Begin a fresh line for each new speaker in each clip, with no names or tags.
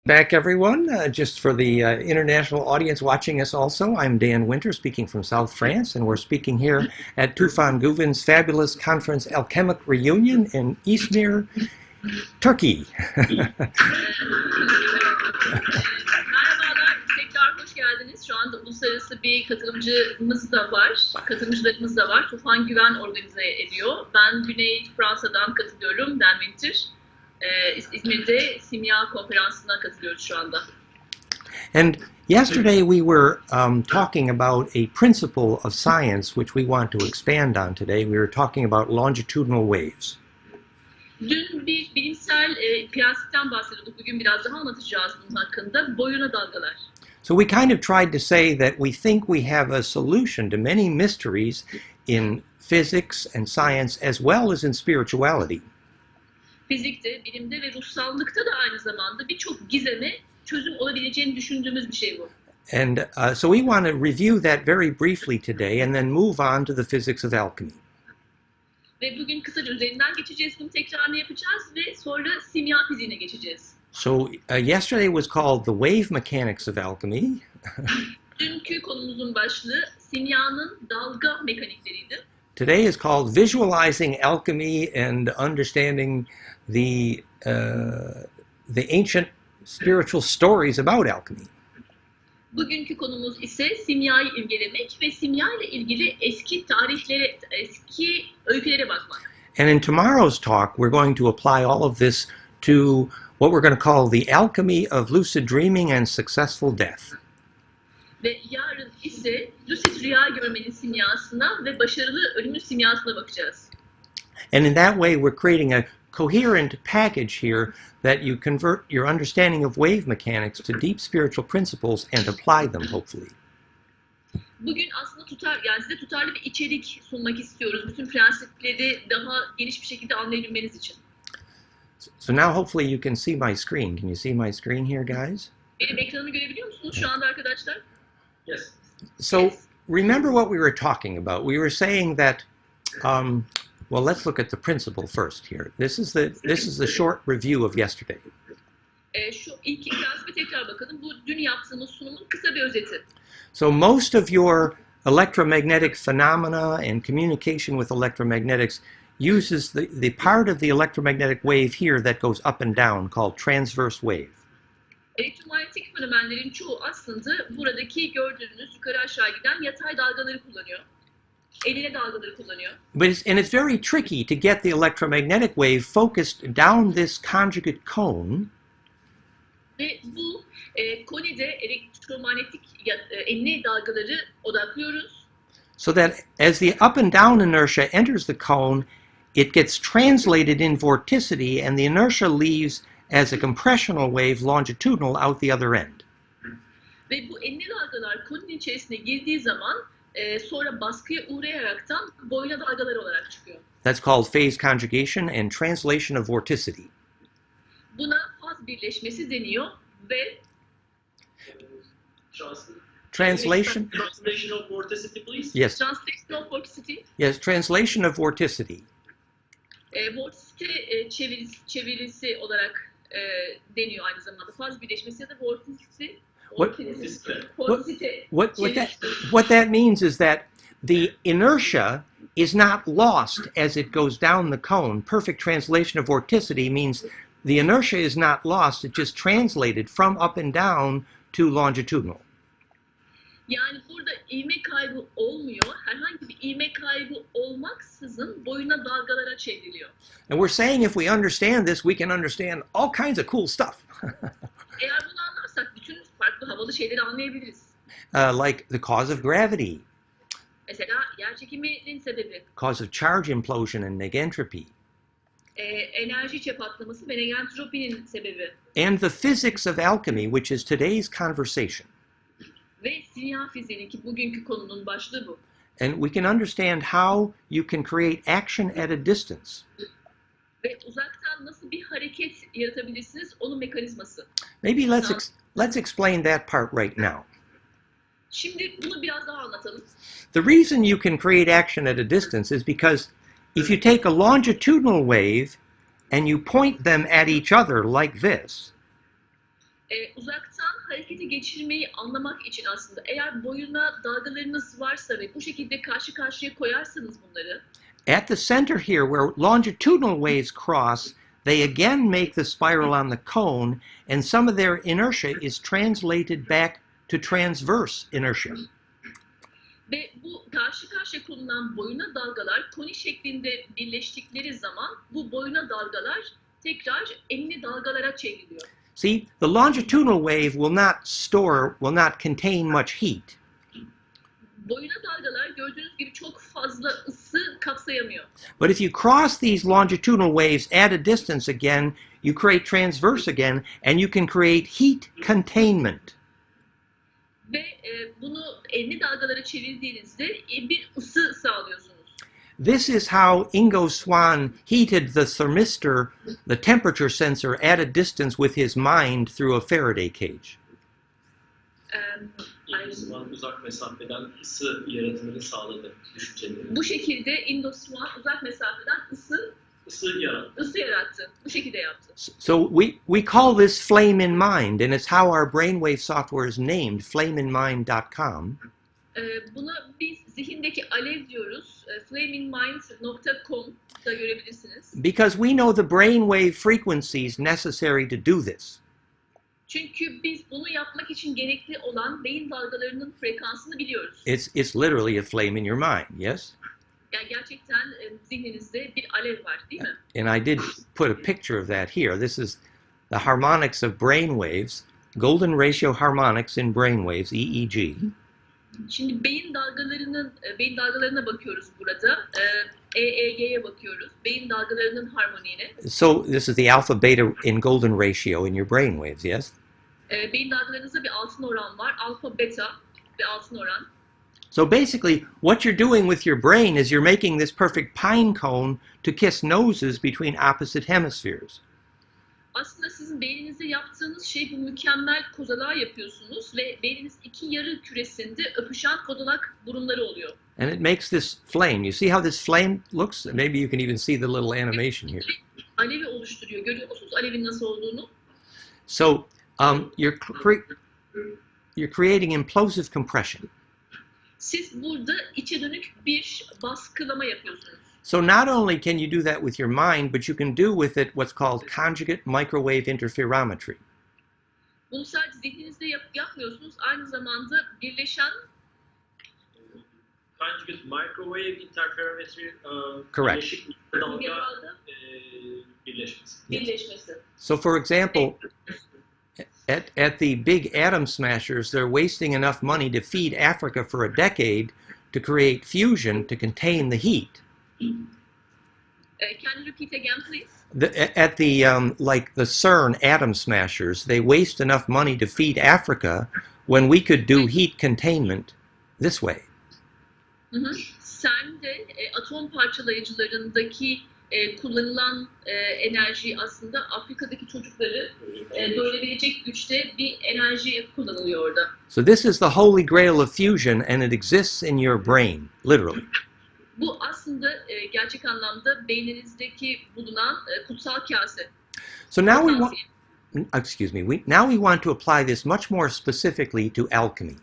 Back, everyone. Just for the international audience watching us also, I'm Dan Winter, speaking from South France, and we're speaking here at Tufan Guven's fabulous conference Alchemic Reunion in Izmir, Turkey.
Merhabalar, tekrar hoş geldiniz. Şu anda uluslararası bir katılımcımız da var, katılımcılarımız da var. Tufan Güven organize ediyor. Ben Güney Fransa'dan katılıyorum, Dan Winter. İzmir'de simya konferansına katılıyoruz şu anda.
And yesterday we were talking about a principle of science which we want to expand on today. We were talking about longitudinal waves.
Dün bir bilimsel prensipten bahsediyorduk. Bugün biraz daha anlatacağız bunun hakkında. Boyuna dalgalar.
So we kind of tried to say that we think we have a solution to many mysteries in physics and science as well as in spirituality.
Fizikte, bilimde ve ruhsallıkta da aynı zamanda birçok gizeme çözüm olabileceğini düşündüğümüz bir şey bu.
And so we want to review that very briefly today and then move on to the physics of alchemy.
Ve bugün kısaca üzerinden geçeceğiz, bunu tekrarını yapacağız ve sonra simya fiziğine geçeceğiz.
So yesterday was called the wave mechanics of alchemy.
Dünkü konumuzun başlığı simyanın dalga mekanikleriydi.
Today is called visualizing alchemy and understanding the ancient spiritual stories about alchemy.
Bugünkü konumuz ise simyayı imgelemek ve simya ile ilgili eski tarihlere, eski öykülere bakmak.
And in tomorrow's talk, we're going to apply all of this to what we're going to call the alchemy of lucid dreaming and successful death.
Ve yarın ise lucid rüya görmenin simyasına ve başarılı ölümün simyasına bakacağız.
And in that way, we're creating a coherent package here that you convert your understanding of wave mechanics to deep spiritual principles and apply them, hopefully.
Bugün aslında size tutarlı bir içerik sunmak istiyoruz. Bütün prensipleri daha geniş bir şekilde anlayabilmeniz için.
So now hopefully you can see my screen. Can you see my screen here, guys?
Benim ekranımı görebiliyor musunuz şu anda arkadaşlar?
Yes.
So remember what we were talking about. We were saying that, well, let's look at the principle first here. This is the short review of yesterday.
Şu ilk prensibe tekrar bakalım. Bu dün yaptığımız sunumun kısa bir özeti.
So most of your electromagnetic phenomena and communication with electromagnetics uses the part of the electromagnetic wave here that goes up and down called transverse wave.
Elektromanyetik fenomenlerin çoğu aslında buradaki gördüğünüz yukarı aşağı giden yatay dalgaları kullanıyor. Eline dalgaları kullanıyor.
But it's very tricky to get the electromagnetic wave focused down this conjugate cone.
Ve bu konide elektromanyetik enine dalgaları odaklıyoruz.
So that as the up and down inertia enters the cone, it gets translated in vorticity and the inertia leaves as a compressional wave longitudinal out the other end.
Ve bu enine dalgalar koninin içerisine girdiği zaman sonra baskıya uğrayaraktan boyuna dalgalar olarak çıkıyor.
That's called phase conjugation and translation of vorticity.
Buna faz birleşmesi deniyor ve
Translation?
Translation of vorticity, please.
Yes.
translation of vorticity,
Yes, translation of vorticity.
vorticity çevirisi olarak deniyor aynı zamanda. Faz birleşmesi ya da vorticity.
What that means is that the inertia is not lost as it goes down the cone. Perfect translation of vorticity means the inertia is not lost, it's just translated from up and down to longitudinal.
Yani burada ivme kaybı olmuyor. Herhangi bir ivme kaybı olmaksızın boyuna dalgalara çevriliyor.
And we're saying if we understand this, we can understand all kinds of cool stuff.
Eğer bunu anlarsak bütün farklı havalı şeyleri anlayabiliriz.
Like the cause of gravity,
Mesela yerçekiminin sebebi,
cause of charge implosion and negentropy,
enerji içe patlaması ve negentropinin sebebi
and the physics of alchemy, which is today's conversation.
ve simya fiziğinin ki bugünkü konunun başlığı bu.
And we can understand how you can create action at a distance.
Ve uzaktan nasıl bir hareket yaratabilirsiniz onun mekanizması.
Maybe let's explain that part right now.
Şimdi bunu biraz daha anlatalım.
The reason you can create action at a distance is because if you take a longitudinal wave and you point them at each other like this,
Uzaktan harekete geçirmeyi anlamak için aslında eğer boyuna dalgalarınız varsa ve bu şekilde karşı karşıya koyarsanız bunları
at the center here where longitudinal waves cross, they again make the spiral on the cone, and some of their inertia is translated back to transverse inertia.
ve bu karşı karşıya konulan boyuna dalgalar koni şeklinde birleştikleri zaman bu boyuna dalgalar tekrar enine dalgalara çevriliyor.
See, the longitudinal wave will not contain much heat.
Boyuna dalgalar gördüğünüz gibi çok fazla ısı kapsayamıyor.
But if you cross these longitudinal waves at a distance again, you create transverse again, and you can create heat containment.
Ve bunu enli dalgalara çevirdiğinizde bir ısı sağlıyorsunuz.
This is how Ingo Swann heated the thermistor, the temperature sensor, at a distance with his mind through a Faraday cage.
Aynı zaman uzak mesafeden ısı yaratımını sağladı düşünceleri.
Bu şekilde Ingo Swann uzak mesafeden ısı yarattı. Bu şekilde yaptı.
So we call this flame in mind, and it's how our brainwave software is named, flameinmind.com.
Buna biz zihindeki alev diyoruz. flameinmind.com'da görebilirsiniz.
Because we know the brainwave frequencies necessary to do this.
Çünkü biz bunu yapmak için gerekli olan beyin dalgalarının frekansını biliyoruz.
It's literally a flame in your mind, yes?
Yani gerçekten zihninizde bir alev var, değil mi?
And I did put a picture of that here. This is the harmonics of brainwaves, golden ratio harmonics in brainwaves, EEG.
Şimdi beyin dalgalarına bakıyoruz burada. EEG'ye bakıyoruz. Beyin dalgalarının harmoniğine.
So this is the alpha beta in golden ratio in your brainwaves, yes?
Beyin dalgalarınızda bir altın oran var. Alfa, beta ve altın oran.
So basically, what you're doing with your brain is you're making this perfect pine cone to kiss noses between opposite hemispheres.
Aslında sizin beyninizde yaptığınız şey bu mükemmel kozalağı yapıyorsunuz ve beyniniz iki yarı küresinde öpüşen kozalak burunları oluyor.
And it makes this flame. You see how this flame looks? Maybe you can even see the little animation here.
Alevi oluşturuyor. Görüyor musunuz alevin nasıl olduğunu?
So you're creating implosive compression.
Siz burada içe dönük bir baskılama yapıyorsunuz.
So not only can you do that with your mind, but you can do with it what's called conjugate microwave interferometry.
Bunu sadece zihninizde yapmıyorsunuz. Aynı zamanda birleşen
Conjugate microwave interferometry
Correct.
birleşik dalga birleşmesi.
So for example, at the big atom smashers, they're wasting enough money to feed Africa for a decade to create fusion to contain the heat.
Can you repeat again, please?
At the like the CERN atom smashers, they waste enough money to feed Africa when we could do heat containment this way.
CERN'de atom parçalayıcılarındaki kullanılan enerji aslında Afrika'daki çocukları doyurabilecek güçte bir enerji kullanılıyor orada.
So this is the holy grail of fusion, and it exists in your brain, literally.
Bu aslında gerçek anlamda beyninizdeki bulunan kutsal kase.
So now we want to apply this much more specifically to alchemy.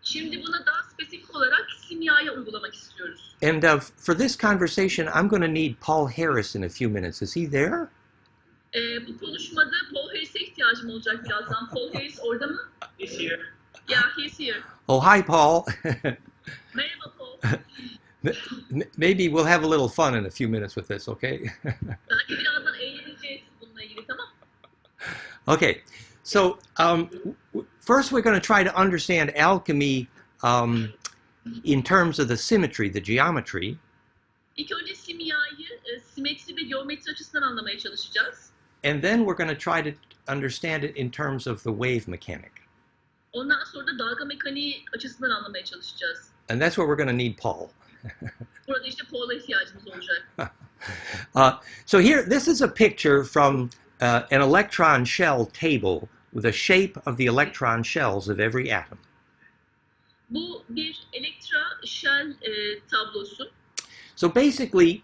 Şimdi buna daha spesifik olarak simyaya uygulamak istiyoruz.
And for this conversation, I'm going to need Paul Harris in a few minutes. Is he there?
Bu konuşmada Paul Harris'e ihtiyacım olacak birazdan. Paul Harris orada mı?
He's here.
Yeah, he's here.
Oh, hi, Paul.
Merhaba Paul.
Maybe we'll have a little fun in a few minutes with this, okay?
Belki birazdan eğleneceğiz bununla ilgili, tamam?
Okay, so first we're going to try to understand alchemy in terms of the symmetry, the geometry.
İlk önce simyayı simetri ve geometri açısından anlamaya çalışacağız.
And then we're going to try to understand it in terms of the wave mechanic.
Ondan sonra da dalga mekaniği açısından anlamaya çalışacağız.
And that's where we're going to need Paul.
Burada işte Paul'a ihtiyacımız olacak.
So here, this is a picture from an electron shell table with a shape of the electron shells of every atom.
Bu bir elektra shell tablosu.
So basically,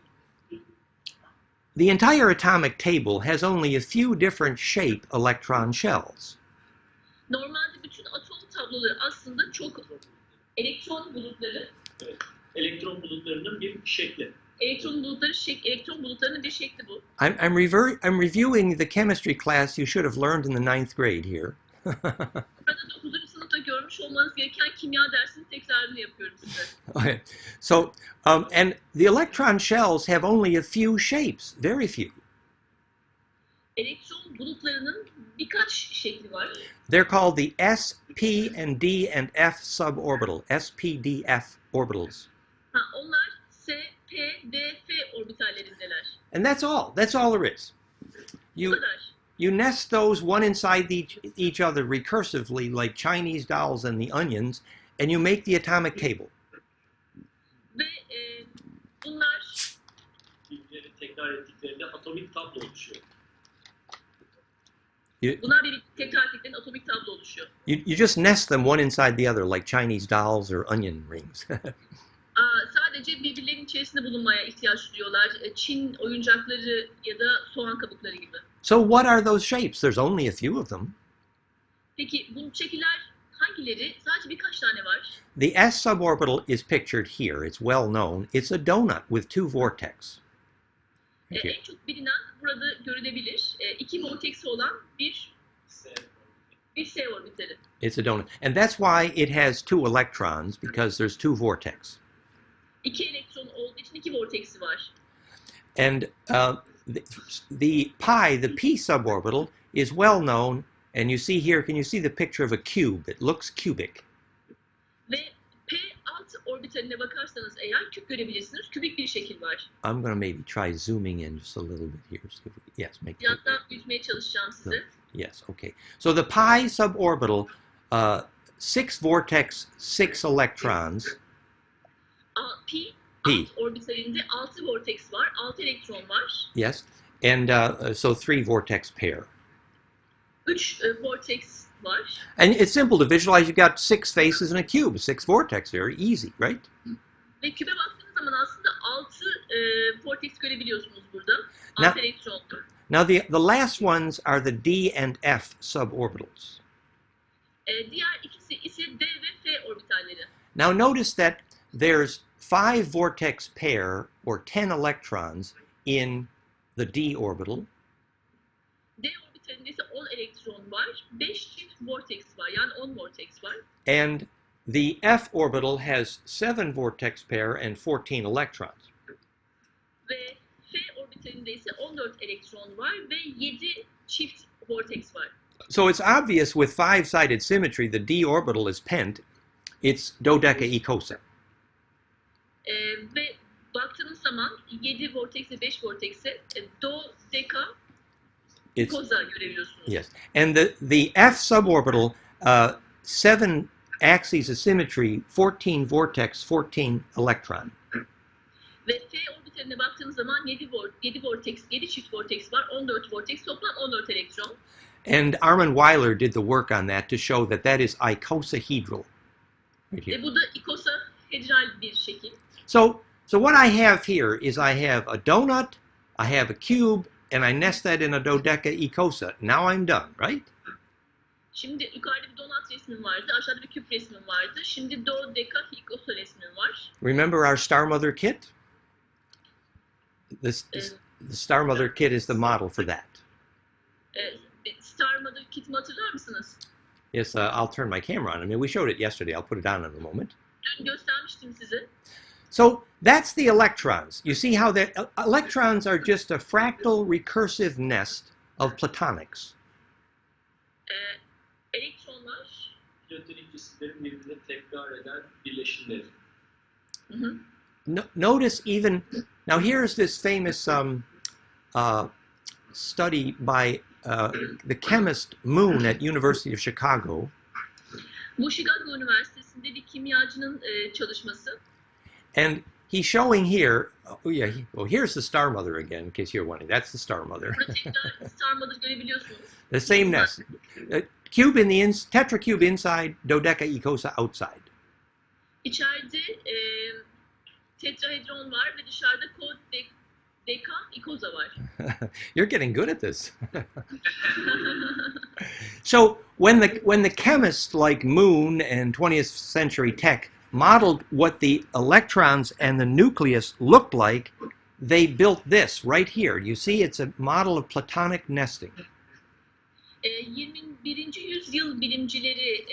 the entire atomic table has only a few different shape electron shells.
Normalde bütün atom tabloları aslında çok elektron bulutları,
Evet. Elektron bulutlarının bir şekli.
elektron bulutlarının bir şekli bu.
I'm reviewing the chemistry class you should have learned in the 9th grade here.
Burada 9. sınıfta görmüş olmanız gereken kimya dersinin tekrarını yapıyorum size.
Okay. So, and the electron shells have only a few shapes, very few.
Elektron bulutlarının birkaç şekli var.
They're called the S, P, and D and F suborbital, S, P, D, F orbitals.
Onlar S, P, D, F orbitallerindeler.
And that's all. That's all there is.
Bu
You
kadar.
you nest those one inside each other recursively like Chinese dolls and the onions, and you make the atomic table.
Ve bunlar
Birbirlerini tekrar ettiklerinde atomik tablo oluşuyor.
bunlar birlikte tekrar ettiklerinde atomik tablo oluşuyor.
You just nest them one inside the other like Chinese dolls or onion rings.
Sadece birbirlerinin içerisinde bulunmaya ihtiyaç duyuyorlar. Çin oyuncakları ya da soğan kabukları gibi.
So what are those shapes? There's only a few of them.
Peki bu şekiller hangileri? Sadece birkaç tane var.
The S suborbital is pictured here. It's well known. It's a donut with two vortex.
En çok bilinen burada görülebilir. İki vorteksi olan bir S orbitali.
It's a donut. And that's why it has two electrons, because there's two vortex.
İki elektron olduğu için iki vorteksi var.
And the pi, the P suborbital, is well known. And you see here, can you see the picture of a cube? It looks cubic.
Ve P alt orbitaline bakarsanız eğer küp görebilirsiniz. Kübik bir şekil var.
I'm going to maybe try zooming in just a little bit here. Yes, make
Biraz daha büyütmeye çalışacağım size.
Yes, okay. So the pi suborbital, 6 vortex, 6 electrons.
P
P.
alt orbitalinde 6 vortex var. 6 elektron var.
Yes, and so 3 vortex pair.
3 vortex var.
And it's simple to visualize. You've got 6 faces in a cube, 6 vortex, very easy, right?
Ve kübe baktığınız zaman aslında 6 vortex görebiliyorsunuz burada. 6
Now-
elektron.
Now the last ones are the D and F suborbitals.
Diğer ikisi ise D ve F orbitalleri.
Now notice that there's 5 vortex pair or 10 electrons in the D orbital,
D orbitalinde ise 10 elektron var. 5 çift vortex var. Yani 10 vortex var.
and the F orbital has 7 vortex pair and 14 electrons.
Ve F orbitalinde ise 14 elektron var ve 7 çift vortex var.
So it's obvious with 5-sided symmetry, the D orbital is pent. It's dodecaecosa.
Ve baktığınız zaman 7 vortex ve 5 vortex'e do, deka,
It's
koza görebiliyorsunuz.
yes, and the F suborbital, 7 axes of symmetry, 14 vortex, 14 electron.
Ve F orbitaline baktığınız zaman 7 vortex, 7 çift vortex var. 14 vortex, toplam 14 elektron.
And Armin Weiler did the work on that to show that is icosahedral. Right here.
Ve bu da ikosahedral bir şekil.
So what I have here is I have a donut, I have a cube, and I nest that in a dodecaecosa. Now I'm done, right?
Şimdi yukarıda bir donat resmim vardı, aşağıda bir küp resmim vardı. Şimdi do, deka, ikosa resmim var.
Remember our Star Mother kit? The Star Mother kit is the model for that.
Star Mother kitimi hatırlar mısınız?
Yes, I'll turn my camera on. I mean, we showed it yesterday. I'll put it on in a moment.
Dün göstermiştim size.
So that's the electrons. You see how the electrons are just a fractal recursive nest of platonics.
Elektronlar
Platonik cisimlerin birbirini tekrar eden birleşimleri.
Notice even now. Here's this famous study by the chemist Moon at University of Chicago.
Bu Chicago Üniversitesi'nde bir kimyacının çalışması.
And he's showing here. Oh yeah. Here's the Star Mother again, in case you're wondering. That's the Star Mother.
Burada tekrar Star Mother görebiliyorsunuz.
The same nest. Cube in the tetracube inside, dodecaecosa outside.
İçeride tetrahedron var ve dışarıda kod, deka, ikoza var.
You're getting good at this. So when the chemists like Moon and 20th century tech modeled what the electrons and the nucleus looked like, they built this right here. You see, it's a model of platonic nesting.
21. yüzyıl bilimcileri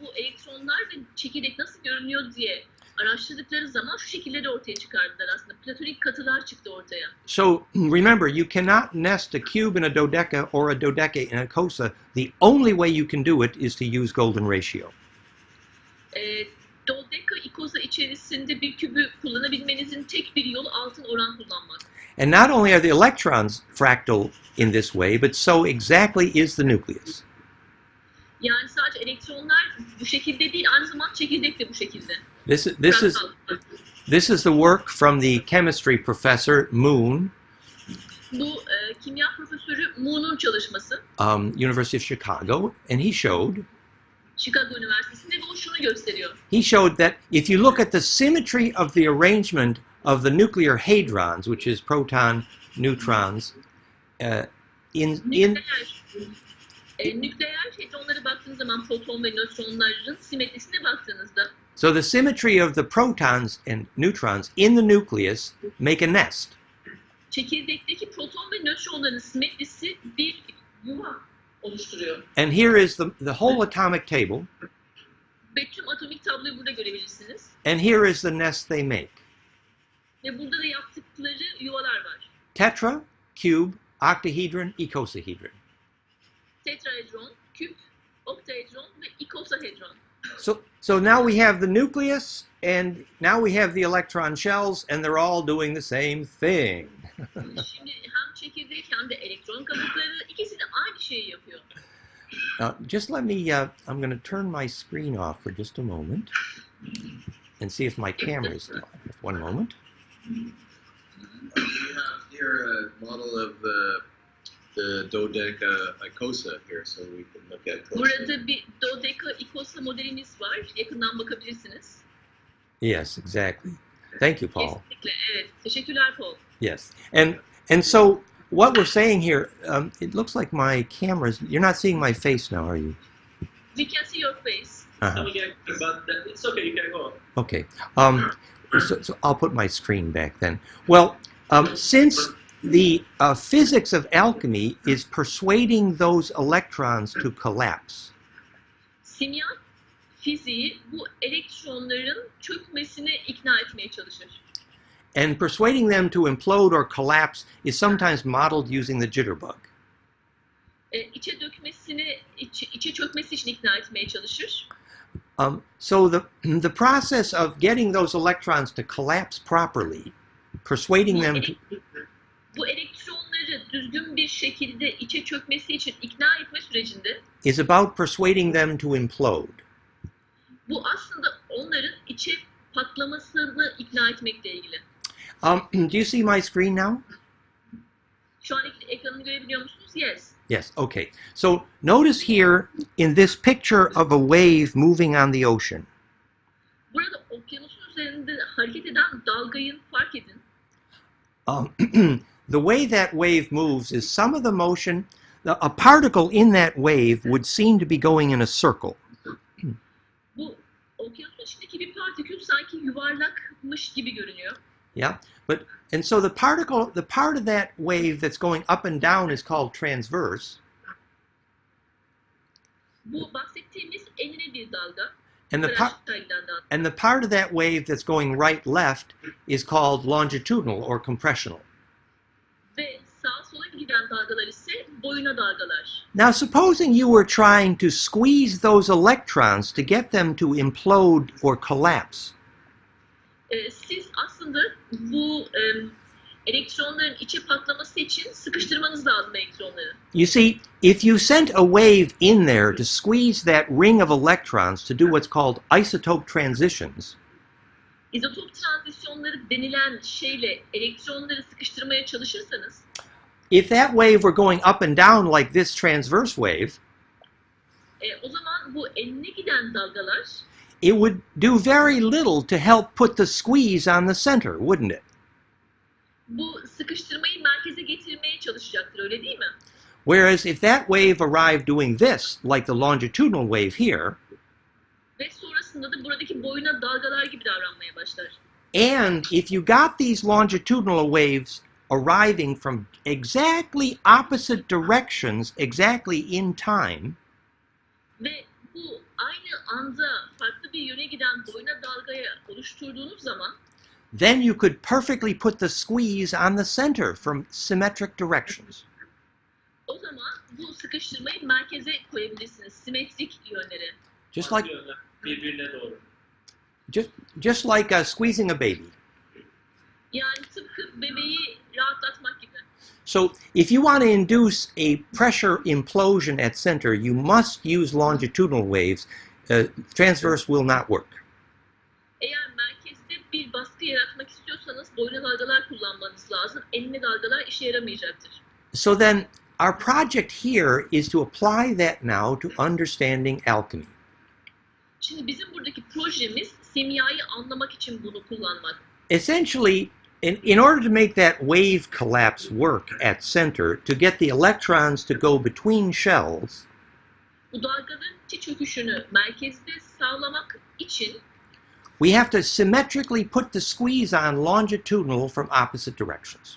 bu elektronlar ve çekirdek nasıl görünüyor diye araştırdıkları zaman şu şekilleri ortaya çıkardılar aslında. Platonik katılar çıktı ortaya.
So remember, you cannot nest a cube in a dodeca or a dodeca in a cosa. The only way you can do it is to use golden ratio.
Dodeka ikoza içerisinde bir kübü kullanabilmenizin tek bir yolu altın oran kullanmak.
And not only are the electrons fractal in this way, but so exactly is the nucleus.
Yani sadece elektronlar bu şekilde değil, aynı zamanda çekirdek de bu şekilde.
This is the work from the chemistry professor Moon,
Bu kimya profesörü Moon'un çalışması.
University of Chicago, and he showed
Chicago Üniversitesi'nde ve o şunu gösteriyor.
he showed that if you look at the symmetry of the arrangement of the nuclear hadrons, which is proton, neutrons,
Nükleer hadronlara baktığınız zaman proton ve nötronların simetrisine baktığınızda
so the symmetry of the protons and neutrons in the nucleus make a nest.
çekirdekteki proton ve nötronların simetrisi bir yuva oluşturuyor.
And here is the whole atomic table,
Ve tüm atomik tabloyu burada görebilirsiniz.
and here is the nest they make.
Ve burada da yaptıkları yuvalar var.
Tetra, cube, octahedron, icosahedron.
Tetrahedron, küp, oktahedron ve ikosahedron.
So now we have the nucleus, and now we have the electron shells, and they're all doing the same thing.
Şimdi hem çekirdek hem de elektron kabukları ikisi de aynı şeyi yapıyor.
Just let me, I'm going to turn my screen off for just a moment and see if my camera is still on. One moment.
You have here a model of the dodeca icosa here, so we can look at closely.
Burada bir dodeka ikosa modelimiz var. Yakından bakabilirsiniz.
Yes, exactly. Thank you, Paul.
Kesinlikle, evet. Teşekkürler Paul.
Yes, and so what we're saying here, it looks like my camera's. You're not seeing my face now, are you?
We can see your face.
Uh-huh.
But it's okay, you can go on.
Okay. So I'll put my screen back then. Well, since the physics of alchemy is persuading those electrons to collapse,
Simya fiziği bu elektronların çökmesine ikna etmeye çalışır.
and persuading them to implode or collapse is sometimes modeled using the jitterbug.
İçe çökmesi için ikna etmeye çalışır.
So the process of getting those electrons to collapse properly, persuading them to,
Bu elektronları düzgün bir şekilde içe çökmesi için ikna etme sürecinde
is about persuading them to implode.
bu aslında onların içe patlamasını ikna etmekle ilgili.
Do you see my screen now?
Şu an ekranını görebiliyor musunuz? Yes.
Yes, okay. So notice here in this picture of a wave moving on the ocean.
Burada okyanusun üzerinde hareket eden dalgayı fark edin.
The way that wave moves is some of the motion, a particle in that wave would seem to be going in a circle.
Bu okyanusun içindeki bir partikül sanki yuvarlakmış gibi görünüyor.
Yeah, and so the part of that wave that's going up and down is called transverse.
Bu bahsettiğimiz enine bir dalga.
And the part of that wave that's going right left is called longitudinal or compressional.
Ve sağa sola giden dalgalar ise boyuna dalgalar.
Now supposing you were trying to squeeze those electrons to get them to implode or collapse.
Siz aslında bu elektronların içe patlaması için sıkıştırmanız lazım elektronları.
You see, if you sent a wave in there to squeeze that ring of electrons to do what's called isotope transitions,
İzotop tranzisyonları denilen şeyle elektronları sıkıştırmaya çalışırsanız,
if that wave were going up and down like this transverse wave,
o zaman bu enine giden dalgalar
it would do very little to help put the squeeze on the center, wouldn't it?
Bu sıkıştırmayı merkeze getirmeye çalışacaktır, öyle değil mi?
Whereas if that wave arrived doing this, like the longitudinal wave here,
Ve sonrasında da buradaki boyuna dalgalar gibi davranmaya başlar.
and if you got these longitudinal waves arriving from exactly opposite directions, exactly in time,
Ve bu aynı anda farklı bir yöne giden boyuna dalgaya oluşturduğunuz zaman
then you could perfectly put the squeeze on the center from symmetric directions.
o zaman bu sıkıştırmayı merkeze koyabilirsiniz. Simetrik yönlere.
Just like
Yönler birbirine doğru.
just like squeezing a baby.
Yani tıpkı bebeği rahatlatmak gibi.
So if you want to induce a pressure implosion at center, you must use longitudinal waves. Transverse will not work.
Eğer merkezde bir baskı yaratmak istiyorsanız boyuna dalgalar kullanmanız lazım. Enine dalgalar işe yaramayacaktır.
So then our project here is to apply that now to understanding alchemy.
Şimdi bizim buradaki projemiz simyayı anlamak için bunu kullanmak.
Essentially, in order to make that wave collapse work at center, to get the electrons to go between shells,
Bu dalgaların içi çöküşünü merkezde sağlamak için
we have to symmetrically put the squeeze on longitudinal from opposite directions.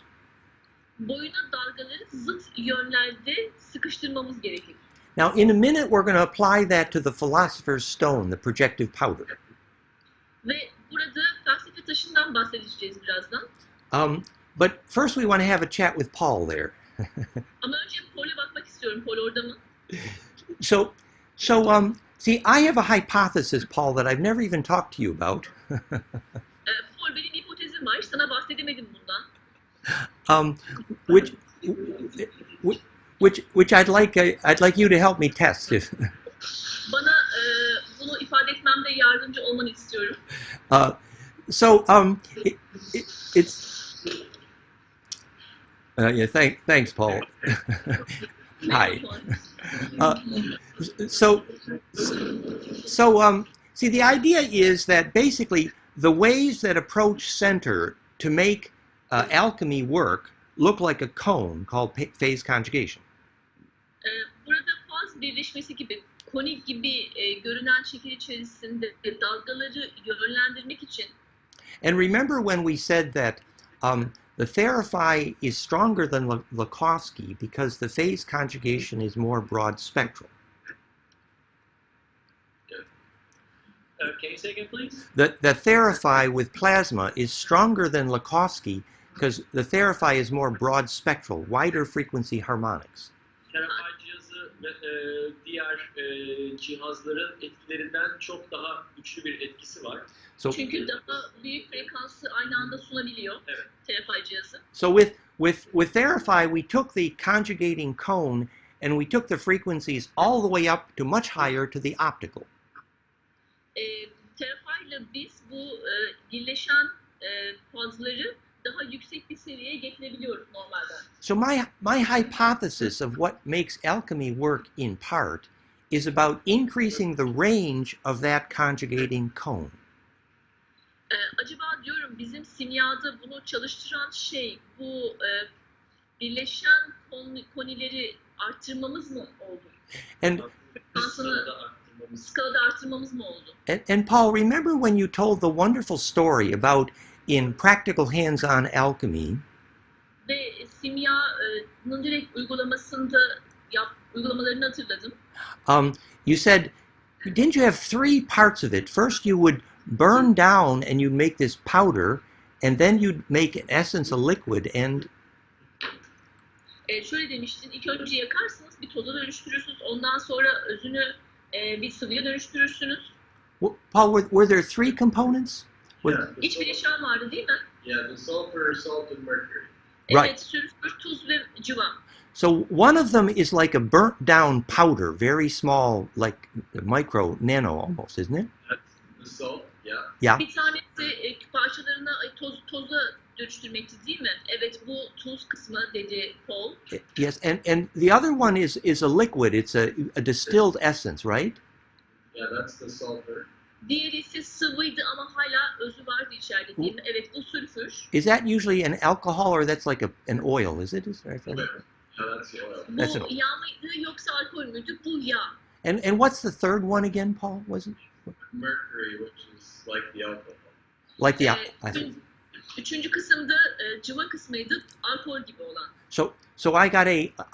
boyuna dalgaları zıt yönlerde sıkıştırmamız gerekir.
Now, in a minute, we're going to apply that to the philosopher's stone, the projective powder.
Ve burada felsefe taşından bahsedeceğiz birazdan.
But first, we want to have a chat with Paul there.
Ama önce Paul'e bakmak istiyorum. Paul orada mı?
So, see, I have a hypothesis, Paul, that I've never even talked to you about.
Paul benim hipotezim var. Sana bahsedemedim bundan.
Which I'd like you to help me test. If,
Bana bunu ifade etmemde yardımcı olmanı istiyorum.
It's yeah. Thanks, Paul. Hi. See, the idea is that basically the ways that approach center to make alchemy work look like a cone called phase conjugation.
Burada faz birleşmesi gibi, konik gibi görünen şekil içerisinde dalgaları yönlendirmek için.
And remember when we said that the therapy is stronger than Lakhovsky because the phase conjugation is more broad spectral.
Can you say again, please?
The therapy with plasma is stronger than Lakhovsky because the therapy is more broad spectral, wider frequency harmonics.
Terapi cihazı ve diğer cihazların etkilerinden çok daha güçlü bir etkisi var.
So,
Çünkü daha büyük frekansı aynı anda sunabiliyor
Evet.
terapi cihazı.
so with therapy, we took the conjugating cone and we took the frequencies all the way up to much higher to the optical.
Terapiyle biz bu birleşen fazları daha yüksek bir seviyeye getirebiliyoruz normalde.
So my hypothesis of what makes alchemy work in part is about increasing the range of that conjugating cone.
Acaba diyorum bizim simyada bunu çalıştıran şey bu birleşen konileri arttırmamız mı oldu?
And
Skalada arttırmamız mı oldu?
and Paul, remember when you told the wonderful story about in practical hands-on alchemy,
Ve simyanın direkt uygulamalarını hatırladım.
you said, didn't you have three parts of it? First, you would burn down and you make this powder, and then you'd make, in essence, a liquid. And
Şöyle demiştin, ilk önce yakarsınız, bir toza dönüştürürsünüz, ondan sonra özünü bir sıvıya dönüştürürsünüz.
Paul, were there three components?
İç bileşen vardı değil mi?
Yeah, the sulfur, salt, and mercury.
Right.
Evet, sülfür, tuz ve civa.
So one of them is like a burnt down powder, very small, like micro, nano almost, isn't it?
That's the salt, yeah.
Yeah.
Bir tanesi parçalarına toza dönüştürmekti değil mi? Evet, bu tuz kısmı dedi Paul.
Yes, and the other one is a liquid. It's a distilled essence, right?
Yeah, that's the sulfur.
Diğeri ise sıvıydı ama hala özü vardı içeride değil mi? Evet, bu sülfür.
Is that usually an alcohol or that's like an oil? Is it?
that's the oil.
That's
Bu
an-
yağ mıydı yoksa alkol müydü? Bu yağ.
And what's the third one again, Paul? Was it
Mercury, which is like the alcohol.
like the?
Ee, üçüncü kısımda cıva kısmıydı, alkol gibi olan.
So I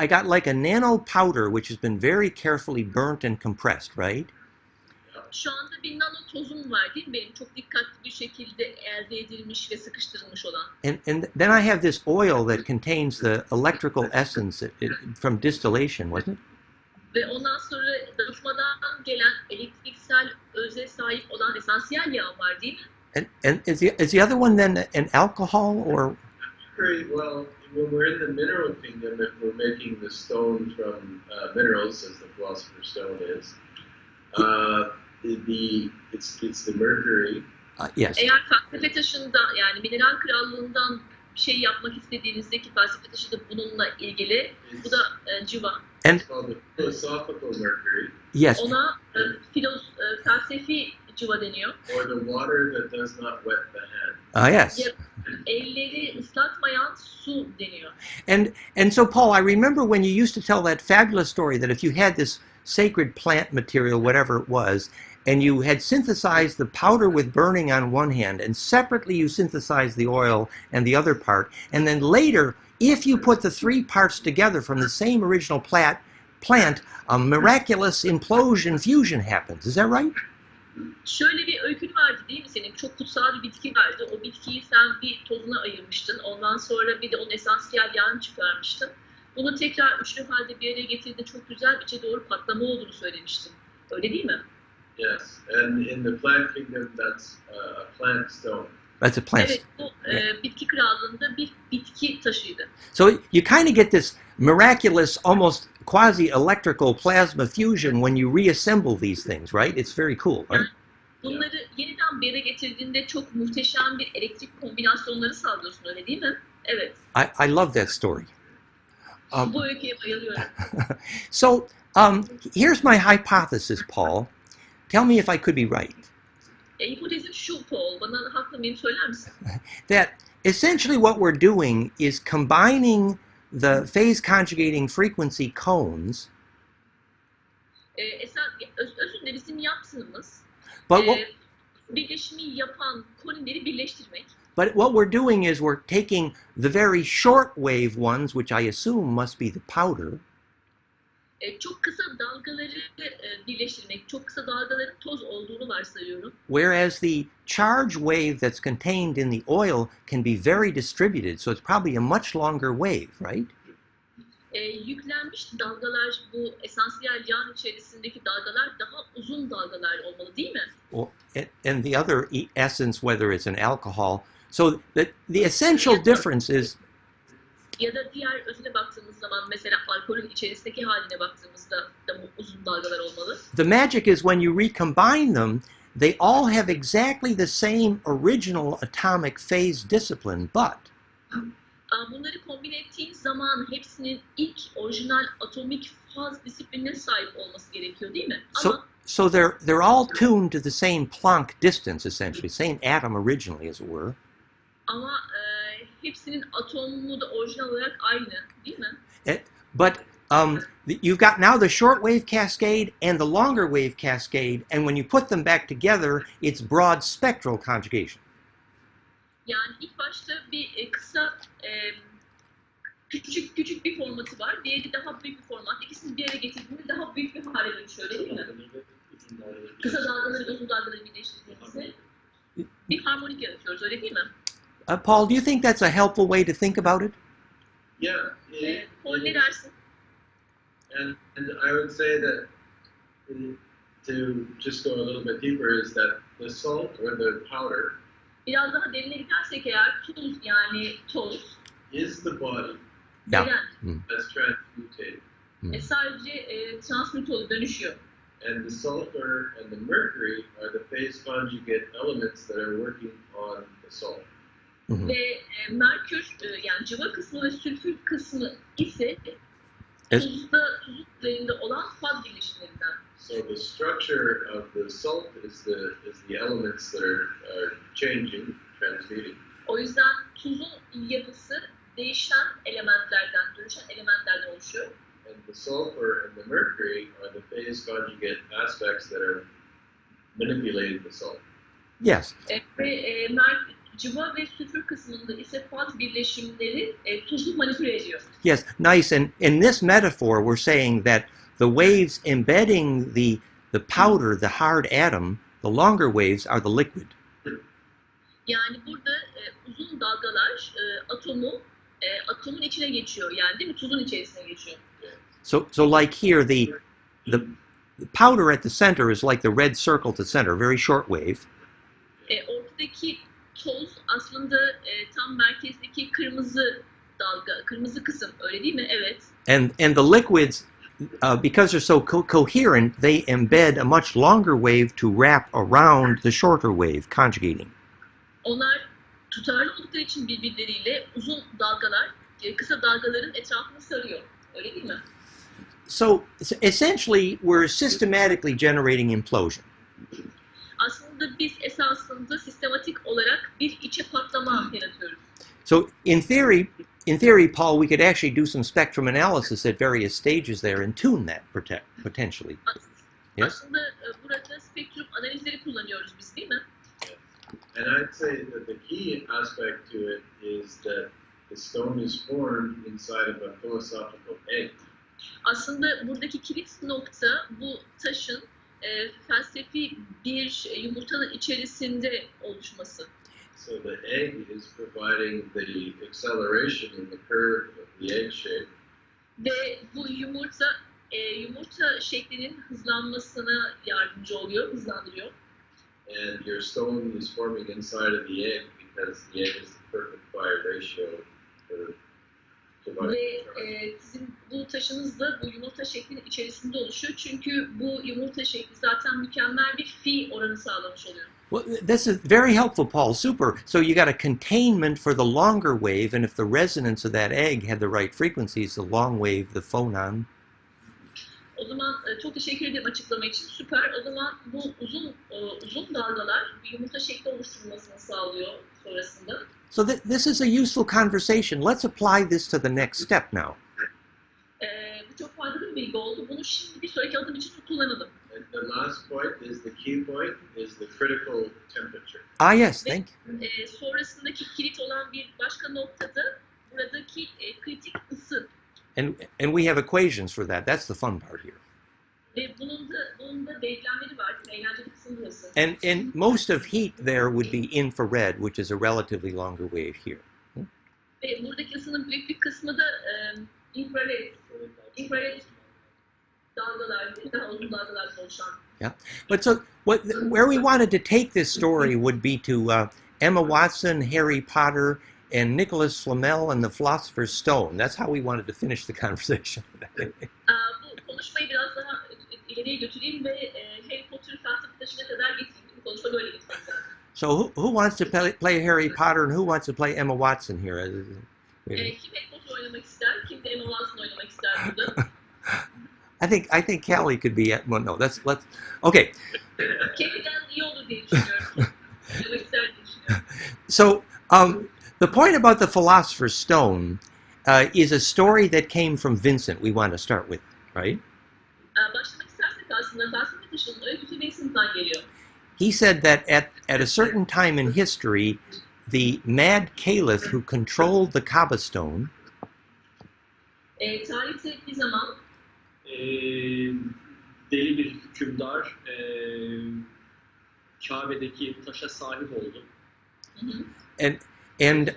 got like a nano powder which has been very carefully burnt and compressed, right?
Şu anda bir nano tozum var değil mi benim? Çok dikkatli bir şekilde elde edilmiş ve sıkıştırılmış olan.
And then I have this oil that contains the electrical essence from distillation, wasn't it?
Ve ondan sonra dağıtmadan gelen elektriksel öze sahip olan esansiyel yağ var değil mi?
And is the other one then an alcohol or?
Mercury, well, when we're in the mineral kingdom, if we're making the stone from minerals, as the philosopher's stone is, it's the mercury.
Yes.
Eğer felsefe taşında yani mineral krallığından bir şey yapmak istediğinizde ki felsefe taşı da bununla ilgili, bu da civa.
It's called the philosophical mercury.
Yes.
Ona felsefi civa deniyor.
Or the water that does not wet the hand.
Yes.
Ya, elleri ıslatmayan su deniyor.
And so Paul, I remember when you used to tell that fabulous story that if you had this sacred plant material, whatever it was, and you had synthesized the powder with burning on one hand, and separately you synthesized the oil and the other part, and then later, if you put the three parts together from the same original plant, a miraculous implosion fusion happens. Is that right?
Şöyle bir öykün vardı değil mi senin? Çok kutsal bir bitki vardı. O bitkiyi sen bir tozuna ayırmıştın. Ondan sonra bir de onun esansiyel yağını çıkarmıştın. Bunu tekrar üçlü halde bir araya getirdiğinde çok güzel içe doğru patlama olduğunu söylemiştin. Öyle değil mi?
Yes, and in the plant kingdom, that's a plant stone.
That's a plant.
Evet, bu bitki krallığında bir bitki taşıydı.
So you kind of get this miraculous, almost quasi-electrical plasma fusion when you reassemble these things, right? It's very cool, right?
Yani bunları yeniden bir araya getirdiğinde çok muhteşem bir elektrik kombinasyonları sağlıyorsun, öyle değil mi? Evet.
I love that story.
Bu öyküye bayılıyorum.
So here's my hypothesis, Paul. Tell me if I could be right.
Hipotezim şu Paul, bana haklı mıyım söyler misin?
That essentially what we're doing is combining the phase conjugating frequency cones.
Özünde bizim yaptığımız
But what,
birleşimi yapan konileri birleştirmek.
but what we're doing is we're taking the very short wave ones, which I assume must be the powder.
Çok kısa dalgaları birleştirmek, çok kısa dalgaların toz olduğunu varsayıyorum.
Whereas the charge wave that's contained in the oil can be very distributed, so it's probably a much longer wave, right?
Yüklenmiş dalgalar, bu esansiyel yağın içerisindeki dalgalar daha uzun dalgalar olmalı değil mi?
And the other essence, whether it's an alcohol. So the essential difference is
Ya da diğer özüne baktığımız zaman mesela alkolün içerisindeki haline baktığımızda da bu uzun dalgalar olmalı.
the magic is when you recombine them, they all have exactly the same original atomic phase discipline, but
Bunları kombine ettiğin zaman hepsinin ilk orijinal atomik faz disiplinine sahip olması gerekiyor değil mi?
so they're all tuned to the same Planck distance, essentially, same atom originally, as it were.
Ama hepsinin atomu da orijinal olarak aynı değil mi?
But you've got now the short wave cascade and the longer wave cascade, and when you put them back together, it's broad spectral conjugation.
Yani ilk başta bir kısa, küçük bir formatı var. Diğeri daha büyük bir format. İkisini bir araya getirdiğinde daha büyük bir hale dönüşüyor, değil mi? Kısa dalgaları, uzun dalgaları birleştirdiğimizde bir harmonik yaratıyoruz, öyle değil mi?
Paul, do you think that's a helpful way to think about it?
Yeah.
Paul ne dersin?
And I would say that to just go a little bit deeper is that the salt or the powder
Biraz daha derine gidersek eğer tuz yani toz
is the body
Yeah.
neden?
that's transmutated.
Sadece transmut olup dönüşüyor.
And the sulfur and the mercury are the phase conjugate elements that are working on the salt.
Ve merkür yani cıva kısmı ve sülfür kısmı ise tuzun üzerinde olan faz birleşimlerinden.
So the structure of the salt is the elements that are changing, transmuting.
O yüzden tuzun yapısı değişen elementlerden, dönüşen elementlerden oluşuyor.
And the sulfur and the mercury are the phase conjugate aspects that are manipulating the salt.
Yes.
Ve civa ve sülfür kısmında ise faz birleşimleri tuzu manipüle ediyor.
Yes, nice. And in this metaphor, we're saying that the waves embedding the powder, the hard atom, the longer waves are the liquid.
Yani burada uzun dalgalar atomun içine geçiyor. Yani değil mi? Tuzun içerisine geçiyor.
So like here, the powder at the center is like the red circle at the center, very short wave.
Ortadaki toz aslında tam merkezdeki kırmızı dalga, kırmızı kısım. Öyle değil mi? Evet.
And the liquids, because they're so coherent, they embed a much longer wave to wrap around the shorter wave, conjugating.
Onlar tutarlı oldukları için birbirleriyle uzun dalgalar, kısa dalgaların etrafını sarıyor. Öyle değil mi?
So essentially, we're systematically generating implosion.
Aslında biz esasında sistematik olarak bir içe patlama yaratıyoruz.
So in theory, Paul, we could actually do some spectrum analysis at various stages there and tune that potentially. Yes?
Aslında burada spektrum analizleri kullanıyoruz biz, değil mi?
And I'd say that the key aspect to it is that the stone is formed inside of a philosophical egg.
Aslında buradaki kilit nokta bu taşın felsefi bir yumurtanın içerisinde oluşması.
So the egg is providing the acceleration in the curve of the egg shape.
Ve bu yumurta şeklinin hızlanmasına yardımcı oluyor, hızlandırıyor.
And your stone is forming inside of the egg because the egg is the perfect fire ratio for
Ve sizin bu taşınız da bu yumurta şeklinin içerisinde oluşuyor. Çünkü bu yumurta şekli zaten mükemmel bir fi oranı sağlamış oluyor.
Well, this is very helpful, Paul. Super. So you got a containment for the longer wave, and if the resonance of that egg had the right frequencies, the long wave, the phonon.
O zaman çok teşekkür ederim açıklama için. Süper. O zaman bu uzun dalgalar bir yumurta şekli oluşturulmasını sağlıyor sonrasında.
So this is a useful conversation. Let's apply this to the next step now.
Bu çok faydalı bir bilgi oldu. Bunu şimdi bir sonraki adım için kullanalım.
And the last point is the key point is the critical temperature.
Ah, yes, thank you.
Sonrasındaki kilit olan bir başka noktada buradaki kritik ısı.
And we have equations for that. That's the fun part here.
Ve bunun da denklemleri var. Eğlenceli kısım burası.
And most of heat there would be infrared, which is a relatively longer wave here.
Ve buradaki ısının büyük bir kısmı da infrared dalgalar, daha uzun dalgalardan oluşan.
Yeah, but so where we wanted to take this story would be to Emma Watson, Harry Potter, and Nicholas Flamel and the Philosopher's Stone. That's how we wanted to finish the conversation.
Bu konuşmayı biraz daha ileriye götüreyim ve Harry Potter felsefe taşına kadar getireyim. Bu konuşma böyle gitmek lazım.
So who wants to play Harry Potter and who wants to play Emma Watson here?
Kim Harry Potter oynamak ister, kim de Emma Watson oynamak ister burada?
I think Callie could be. Well, no, let's. Okay.
Kelly'den iyi olur diye düşünüyorum. Oynamak ister diye düşünüyorum.
So the point about the Philosopher's Stone is a story that came from Vincent. We want to start with, right?
Başlamak istersek aslında felsefe taşının öyküsü Vincent'tan geliyor.
He said that at a certain time in history, the mad caliph who controlled the Kaaba stone
Tarihte bir zaman
deli bir hükümdar Kabe'deki taşa sahip oldu.
and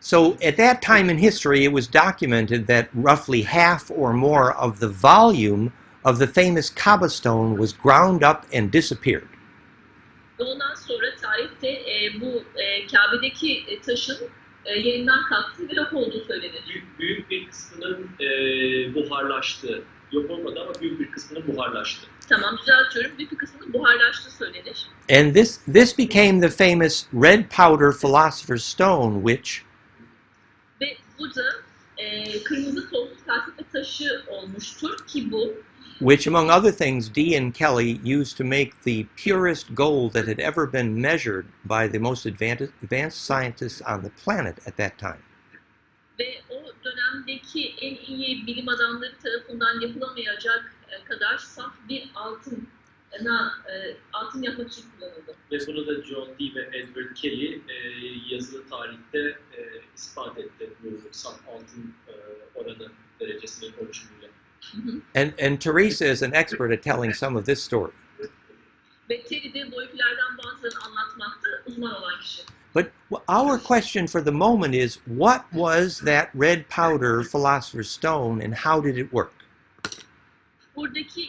so at that time in history, it was documented that roughly half or more of the volume of the famous Kaaba stone was ground up and disappeared.
Ondan sonra tarihte bu Kabe'deki taşın yerinden kalktığı ve yok olduğu söylenir.
Büyük bir kısmının buharlaştığı, yok olmadı ama büyük bir kısmının buharlaştı.
Tamam, düzeltiyorum. Büyük bir kısmının buharlaştığı söylenir.
And this became the famous red powder philosopher's stone, which
Ve bu da kırmızı tozlu felsefe taşı olmuştur ki bu
among other things, Dee and Kelly used to make the purest gold that had ever been measured by the most advanced scientists on the planet at that time.
Ve o dönemdeki en iyi bilim adamları tarafından yapılamayacak kadar saf bir altın yapmak için kullanıldı.
Ve bunu da John Dee ve Edward Kelly yazılı tarihte ispat etti bu saf altın oranı derecesinin ölçümüyle.
And Teresa is an expert at telling some of this story.
Ve Terry de bu öykülerden bazılarını anlatmakta uzman olan kişi.
But our question for the moment is, what was that red powder, philosopher's stone, and how did it work?
Buradaki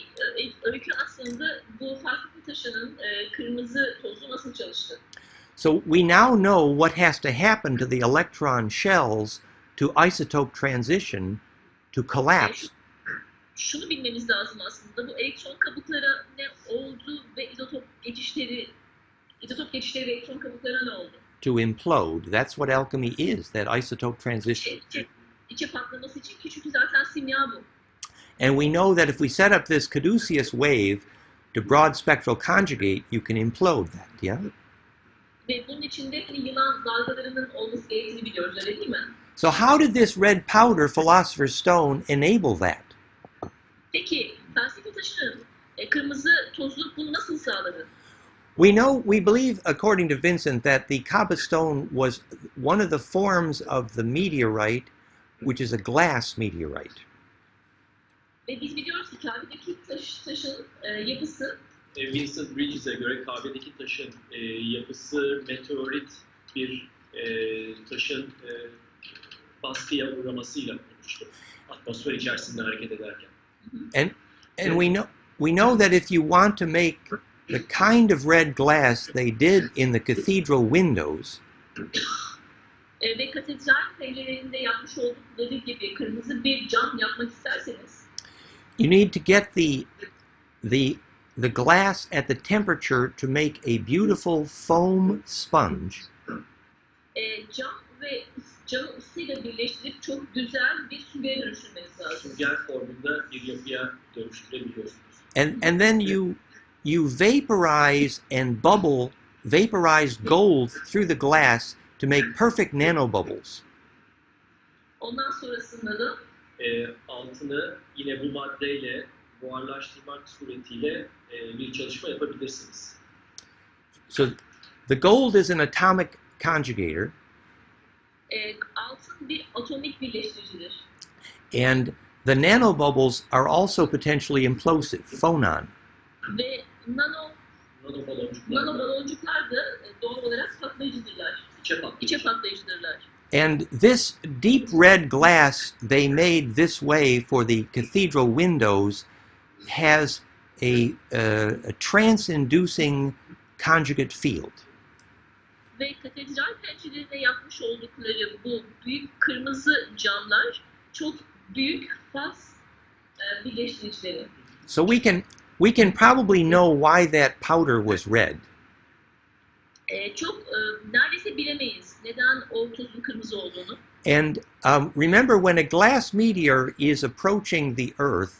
öykü aslında bu felsefe taşının kırmızı tozu nasıl çalıştı?
So we now know what has to happen to the electron shells to isotope transition to collapse.
Şunu bilmemiz lazım aslında, bu elektron kabuklara ne oldu ve izotop geçişleri ve elektron kabuklara ne oldu?
To implode. That's what alchemy is, that isotope transition.
İçe patlaması için ki çünkü zaten simya bu.
And we know that if we set up this caduceus wave to broad spectral conjugate, you can implode that, yeah?
Ve bunun içinde yılan dalgalarının olması gerektiğini biliyoruz, öyle değil mi?
So how did this red powder, philosopher's stone, enable that?
Peki, felsefe taşının kırmızı tozu bunu nasıl sağladı?
We believe, according to Vincent, that the Kaaba stone was one of the forms of the meteorite, which is a glass meteorite.
Ve biz biliyoruz ki Kabe'deki taşın yapısı
Vincent Bridges'e göre Kabe'deki taşın yapısı meteorit bir taşın baskıya uğramasıyla oluştu. Atmosfer içerisinde hareket ederken.
And we know that if you want to make the kind of red glass they did in the cathedral windows,
ve katedral pencerelerinde yapmış oldukları gibi kırmızı bir cam yapmak isterseniz
you need to get the glass at the temperature to make a beautiful foam sponge.
Cam ve camı ısıyla birleştirip çok güzel bir süngere dönüştürmeniz lazım.
Sünger formunda bir yapıya dönüştürebiliyorsunuz.
And then you vaporize and bubble vaporized gold through the glass to make perfect nanobubbles.
Ondan sonrasında da
altını yine bu maddeyle buharlaştırmak suretiyle bir çalışma yapabilirsiniz.
So the gold is an atomic conjugator,
altın bir atomik birleştiricidir.
and the nanobubbles are also potentially implosive, phonon.
Ve nanobaloncuklar da doğal olarak patlayıcıdırlar. İçe patlayıcıdırlar.
And this deep red glass they made this way for the cathedral windows has a trance-inducing conjugate field.
Ve katedral pencerelerine yapmış oldukları bu büyük kırmızı camlar çok büyük faz birleştiricileri.
So we can probably know why that powder was red.
Çok neredeyse bilemeyiz neden o tozun kırmızı olduğunu.
And remember, when a glass meteor is approaching the Earth,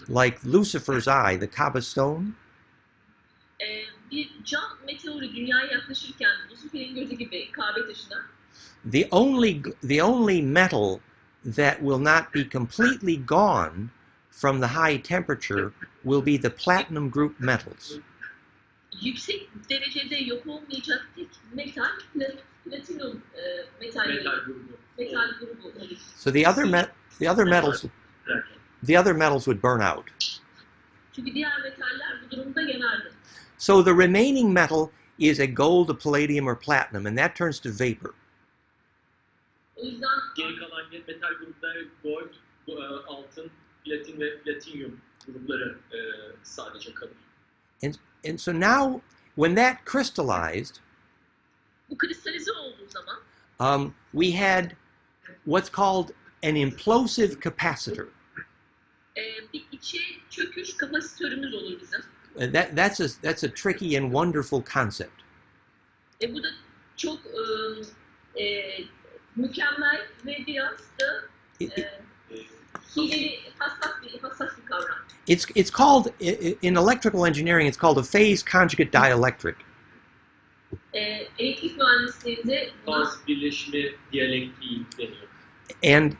like Lucifer's eye, the Kaaba stone,
Bir cam meteoru dünyaya yaklaşırken Lucifer'in gözü gibi Kabe taşına
the only metal that will not be completely gone from the high temperature will be the platinum group metals.
yüksek derecede yok olmayacak tek metal platinum metal grubu olur.
So the other metals would burn out.
Çünkü diğer metaller bu durumda yanardı.
So the remaining metal is a gold, a palladium, or platinum, and that turns to vapor.
O yüzden
Geri kalan metal grupları gold, altın, platin ve platinyum grupları sadece kalır.
And so now, when that crystallized,
bu kristalize olduğu zaman
we had what's called an implosive capacitor.
Bir içe çöküş kapasitörümüz olur bizim.
That's a tricky and wonderful concept.
Bu da çok mükemmel ve biraz da hileli, hassas bir kavram.
It's called in electrical engineering. It's called a phase conjugate dielectric.
Elektrik mühendisliğinde
Faz birleşimi diyalektriği deniyor.
And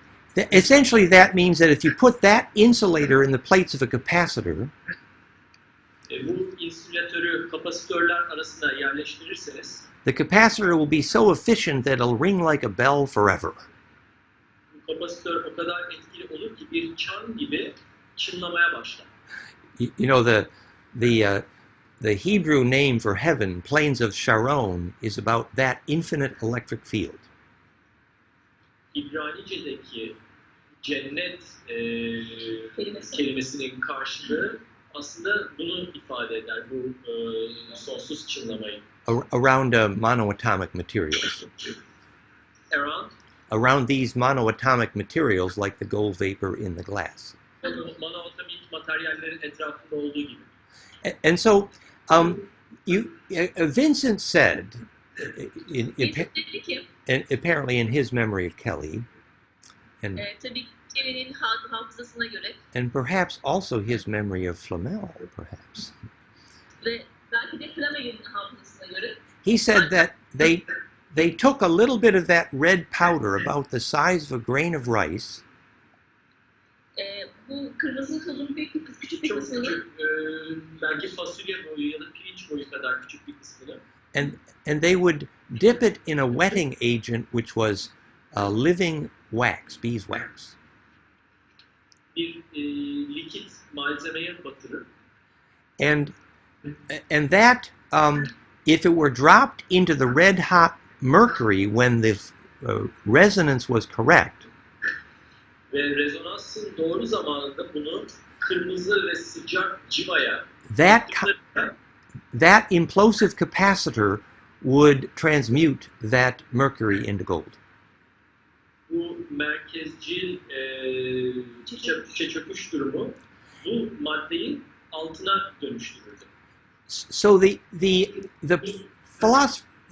essentially that means that if you put that insulator in the plates of a capacitor,
Bu insülatörü kapasitörler arasına yerleştirirseniz
the capacitor will be so efficient that it'll ring like a bell forever.
bu kapasitör o kadar etkili olur ki bir çan gibi çınlamaya başlar.
You know, the Hebrew name for heaven, Plains of Sharon, is about that infinite electric field.
İbranice'deki cennet kelimesinin karşılığı aslında bunu ifade eder, bu sonsuz çınlamayı.
Around monoatomic materials.
Around
Around these monoatomic materials like the gold vapor in the glass.
monoatomik materyallerin etrafında olduğu gibi.
And so, Vincent said,
Dedi ki,
apparently in his memory of Kelly, and
tabii Kelly'nin hafızasına göre
and perhaps also his memory of Flamel, perhaps.
ve belki de Flamel'in hafızasına göre
He said that they took a little bit of that red powder, about the size of a grain of rice,
bu kırmızı tozun küçük bir
Çok
kısmını
küçük, belki fasulye boyu ya da pirinç boyu kadar küçük bir kısmını
and they would dip it in a wetting agent, which was living wax, beeswax.
bir likit malzemeye batırır.
And that, if it were dropped into the red hot mercury when the resonance was correct,
Ve rezonansın doğru zamanında bunu kırmızı ve sıcak civaya
that implosive capacitor would transmute that mercury into gold.
bu merkezcil çöküş durumu bu maddeyi altına dönüştürürdü.
So the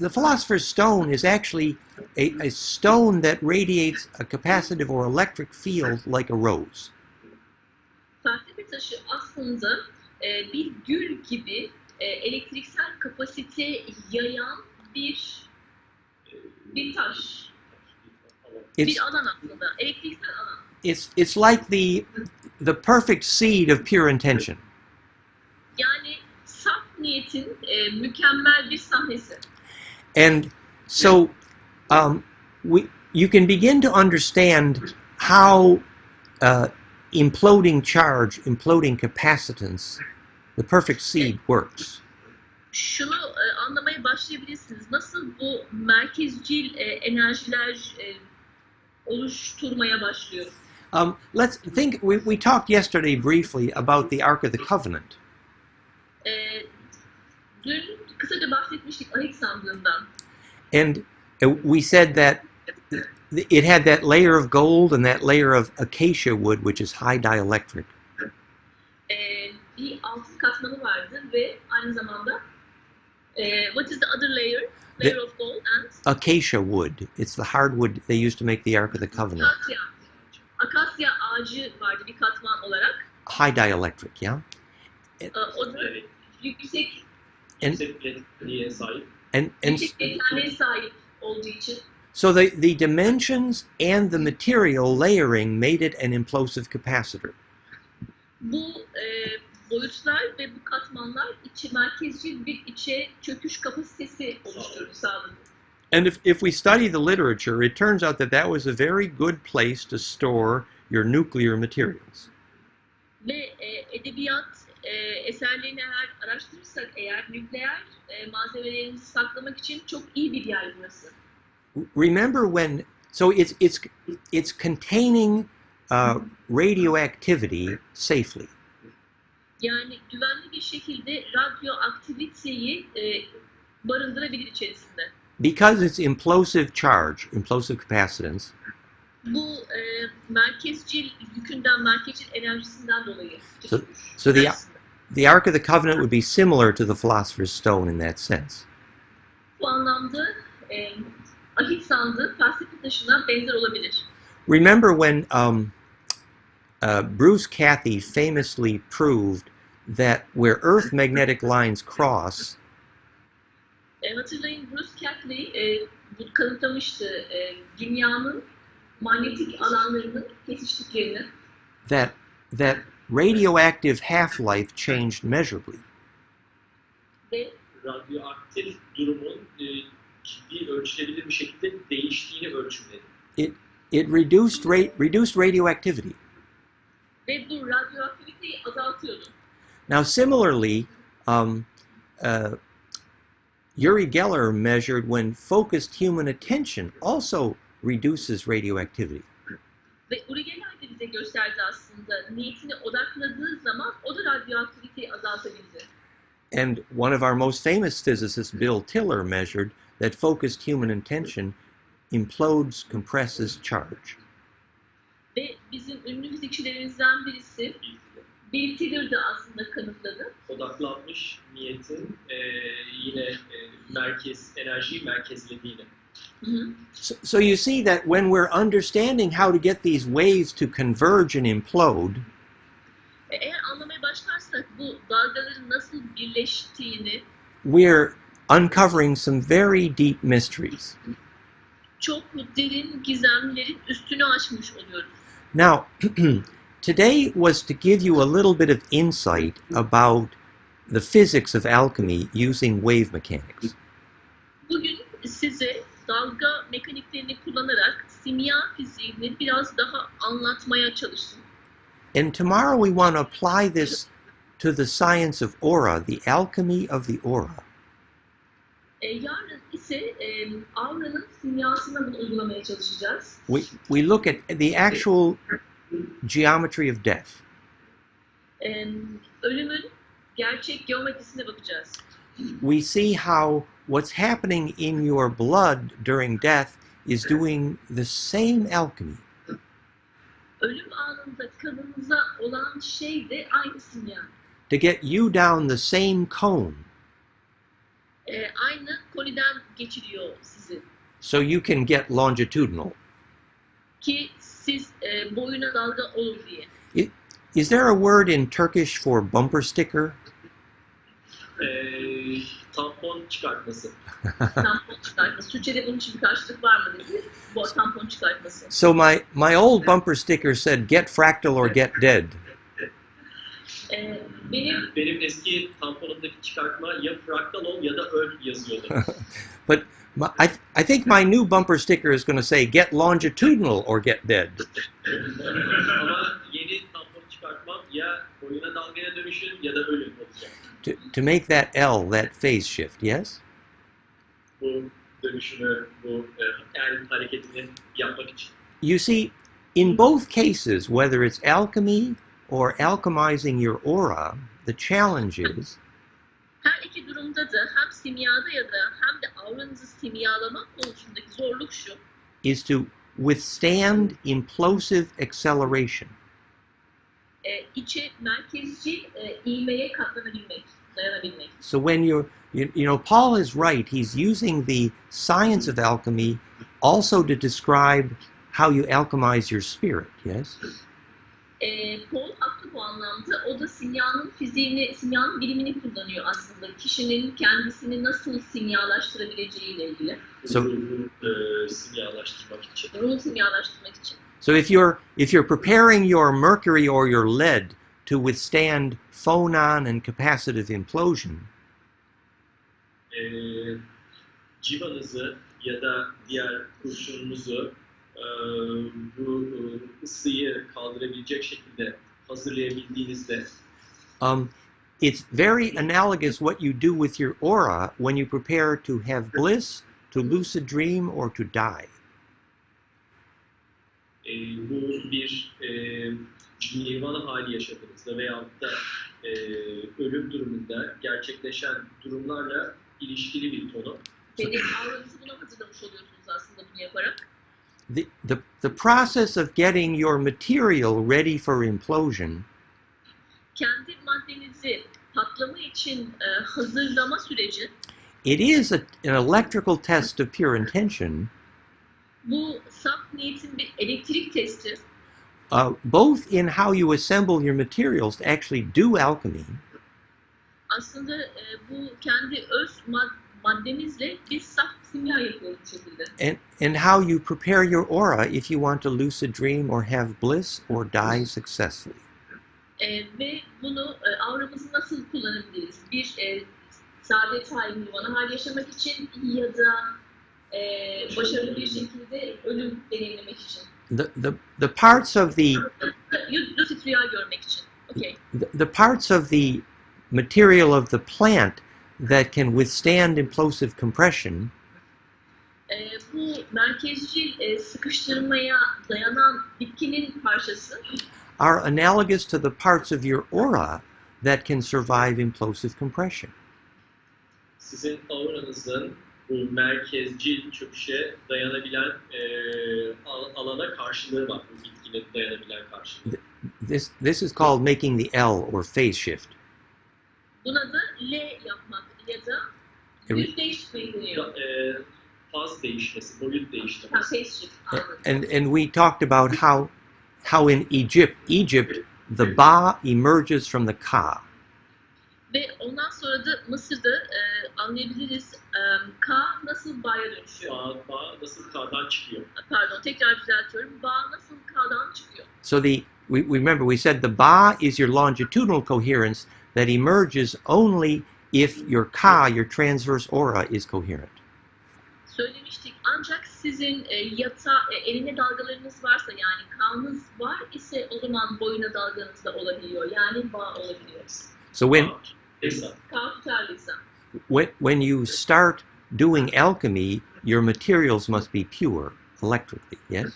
philosopher's stone is actually a stone that radiates a capacitive or electric field like a rose.
felsefe taşı aslında bir gül gibi elektriksel kapasite yayan bir taş. Bir alan aslında. Elektriksel alan.
It's like the perfect seed of pure intention.
Yani saf niyetin mükemmel bir sahnesi.
And so you can begin to understand how imploding charge, imploding capacitance, the perfect seed works.
Şunu anlamaya başlayabilirsiniz. Nasıl bu merkezcil enerjiler oluşturmaya başlıyor?
Let's think. We talked yesterday briefly about the Ark of the Covenant.
Dün kısaca bahsetmiştik ahit sandığından.
And we said that it had that layer of gold and that layer of acacia wood, which is high dielectric.
Bir altın katmanı vardı ve aynı zamanda what is the other layer? Layer of gold and
Acacia wood. It's the hardwood they used to make the Ark of the Covenant.
akasya. Akasya ağacı vardı bir katman olarak.
High dielectric, yeah?
O da yüksek
Yüksekliğe sahip.
And
yetenliğe sahip olduğu için.
so the dimensions and the material layering made it an implosive capacitor.
Bu boyutlar ve bu katmanlar merkezcil bir içe çöküş kapasitesi oluşturdu, sağladı.
And if we study the literature, it turns out that was a very good place to store your nuclear materials.
Ve edebiyat eserlerini eğer araştırırsak eğer nükleer malzemelerimizi saklamak için çok iyi bir yer burası.
Remember when? So it's containing radioactivity safely.
Yani güvenli bir şekilde radyoaktiviteyi barındırabilir içerisinde.
Because it's implosive charge, implosive capacitance.
Bu merkezcil yükünden, merkezcil enerjisinden dolayı.
So the Ark of the Covenant would be similar to the Philosopher's Stone in that sense.
Bu anlamda ahit sandığı felsefe taşına benzer olabilir.
Remember when Bruce Cathy famously proved that where Earth magnetic lines cross,
Hatırlayın Bruce Catley bu kanıtlamıştı. Dünyanın manyetik alanlarının kesiştiklerini
that radioactive half-life changed measurably.
ve
Radyoaktif durumun ciddi ölçülebilir bir şekilde değiştiğini ölçümledi.
It reduced radioactivity.
ve bu radyoaktiviteyi azaltıyordu.
Now, similarly, Uri Geller measured when focused human attention also reduces radioactivity.
Ve Uri Geller de bize gösterdi aslında niyetine odakladığı zaman o da radyoaktiviteyi azaltabildi.
And one of our most famous physicists, Bill Tiller, measured that focused human attention implodes, compresses charge.
Ve bizim ünlü fizikçilerimizden birisi Bill Tiller de aslında kanıtladı.
Odaklanmış niyetin yine enerjiyi merkezlediğini.
So you see that when we're understanding how to get these waves to converge and implode,
Eğer anlamaya başlarsak bu dalgaların nasıl birleştiğini
we're uncovering some very deep mysteries.
çok derin gizemlerin üstünü açmış oluyoruz.
Now, today was to give you a little bit of insight about the physics of alchemy using wave mechanics.
Bugün size dalga mekaniklerini kullanarak simya fiziğini biraz daha anlatmaya çalıştım.
And tomorrow we want to apply this to the science of aura, the alchemy of the aura.
Yarın ise auranın simyasına bunu uygulamaya çalışacağız.
We look at the actual geometry of death.
Ölümün gerçek geometrisine bakacağız.
We see how what's happening in your blood during death is doing the same alchemy.
Ölüm anında kanınıza olan şey de aynı simya.
To get you down the same cone.
Aynı koniden geçiriyor sizi.
So you can get longitudinal.
Ki siz boyuna dalga olur diye.
Is there a word in Turkish for bumper sticker?
Tampon çıkartması.
Tampon çıkartması. Türkçe'de bunun için bir karşılık var mı dedi. Bu tampon çıkartması.
So my old bumper sticker said get fractal or get dead.
Benim
eski tamponumdaki çıkartma ya fraktal ol ya da öl yazıyordu.
But I think my new bumper sticker is going to say get longitudinal or get dead.
Ama yeni tampon çıkartmam ya boyuna dalgaya dönüşün ya da ölün olacak.
To make that L, that phase shift, yes?
Bu dönüşümü, bu el hareketini yapmak için.
You see, in both cases, whether it's alchemy or alchemizing your aura, the challenge is
her iki durumda da hem simyada ya da hem de auranızı simyalamak konusundaki zorluk şu.
is to withstand implosive acceleration.
İçe merkezci ivmeye katlanabilmek, dayanabilmek.
So when you know, Paul is right. He's using the science of alchemy also to describe how you alchemize your spirit, yes?
Paul haklı bu anlamda. O da simyanın fiziğini, simyanın bilimini kullanıyor aslında. Kişinin kendisini nasıl simyalaştırabileceğiyle ilgili.
Simyalaştırmak için.
Ruhu simyalaştırmak için.
So if you're preparing your mercury or your lead to withstand phonon and capacitive implosion,
civanızı ya da diğer kurşununuzu bu ısıyı kaldırabilecek şekilde hazırlayabildiğinizde
it's very analogous what you do with your aura when you prepare to have bliss, to lucid dream, or to die.
Bu bir nirvana hali yaşadığınızda veyahut da ölüm durumunda gerçekleşen durumlarla ilişkili bir konu.
Ve auranızı buna hazırlamış oluyorsunuz aslında bunu yaparak.
The process of getting your material ready for implosion
kendi maddenizi patlama için hazırlama süreci,
it is an electrical test of pure intention.
Bu saf niyetin bir elektrik testi.
Both in how you assemble your materials to actually do alchemy.
Aslında bu kendi öz maddemizle biz saf simya yapıyoruz bu şekilde.
And how you prepare your aura if you want to lucid dream or have bliss or die successfully.
Ve bunu auramızı nasıl kullanabiliriz? Bir saadet halini nirvana hali yaşamak için ya da başarılı bir şekilde ölüm deneyimlemek için.
The parts of the
Lucid rüya görmek için. Okay.
the parts of the material of the plant that can withstand implosive compression
Bu merkezcil sıkıştırmaya dayanan bitkinin parçası
are analogous to the parts of your aura that can survive implosive compression.
Sizin auranızın bu merkezcil çöküşe dayanabilen alana karşılığı var. Bu bitkinin dayanabilen karşılığı.
This is called making the L or phase shift.
buna da L yapmak ya da yüz değiştirmeyi deniyor.
Faz değişmesi, boyut değiştirmesi.
Phase shift. Anladım.
And we talked about how in Egypt the Ba emerges from the Ka.
Ve ondan sonra da Mısır'da anlayabiliriz K nasıl Ba'ya dönüşüyor.
Ba nasıl K'dan çıkıyor?
Pardon, tekrar düzeltiyorum. Ba nasıl K'dan çıkıyor.
So we remember we said the Ba is your longitudinal coherence that emerges only if your Ka, your transverse aura, is coherent.
Söylemiştik ancak sizin eline dalgalarınız varsa yani K'nız var ise o zaman boyuna dalganız da olabiliyor. Yani Ba olabiliyor.
So
K tutarlıysa.
when you start doing alchemy, your materials must be pure electrically, yes?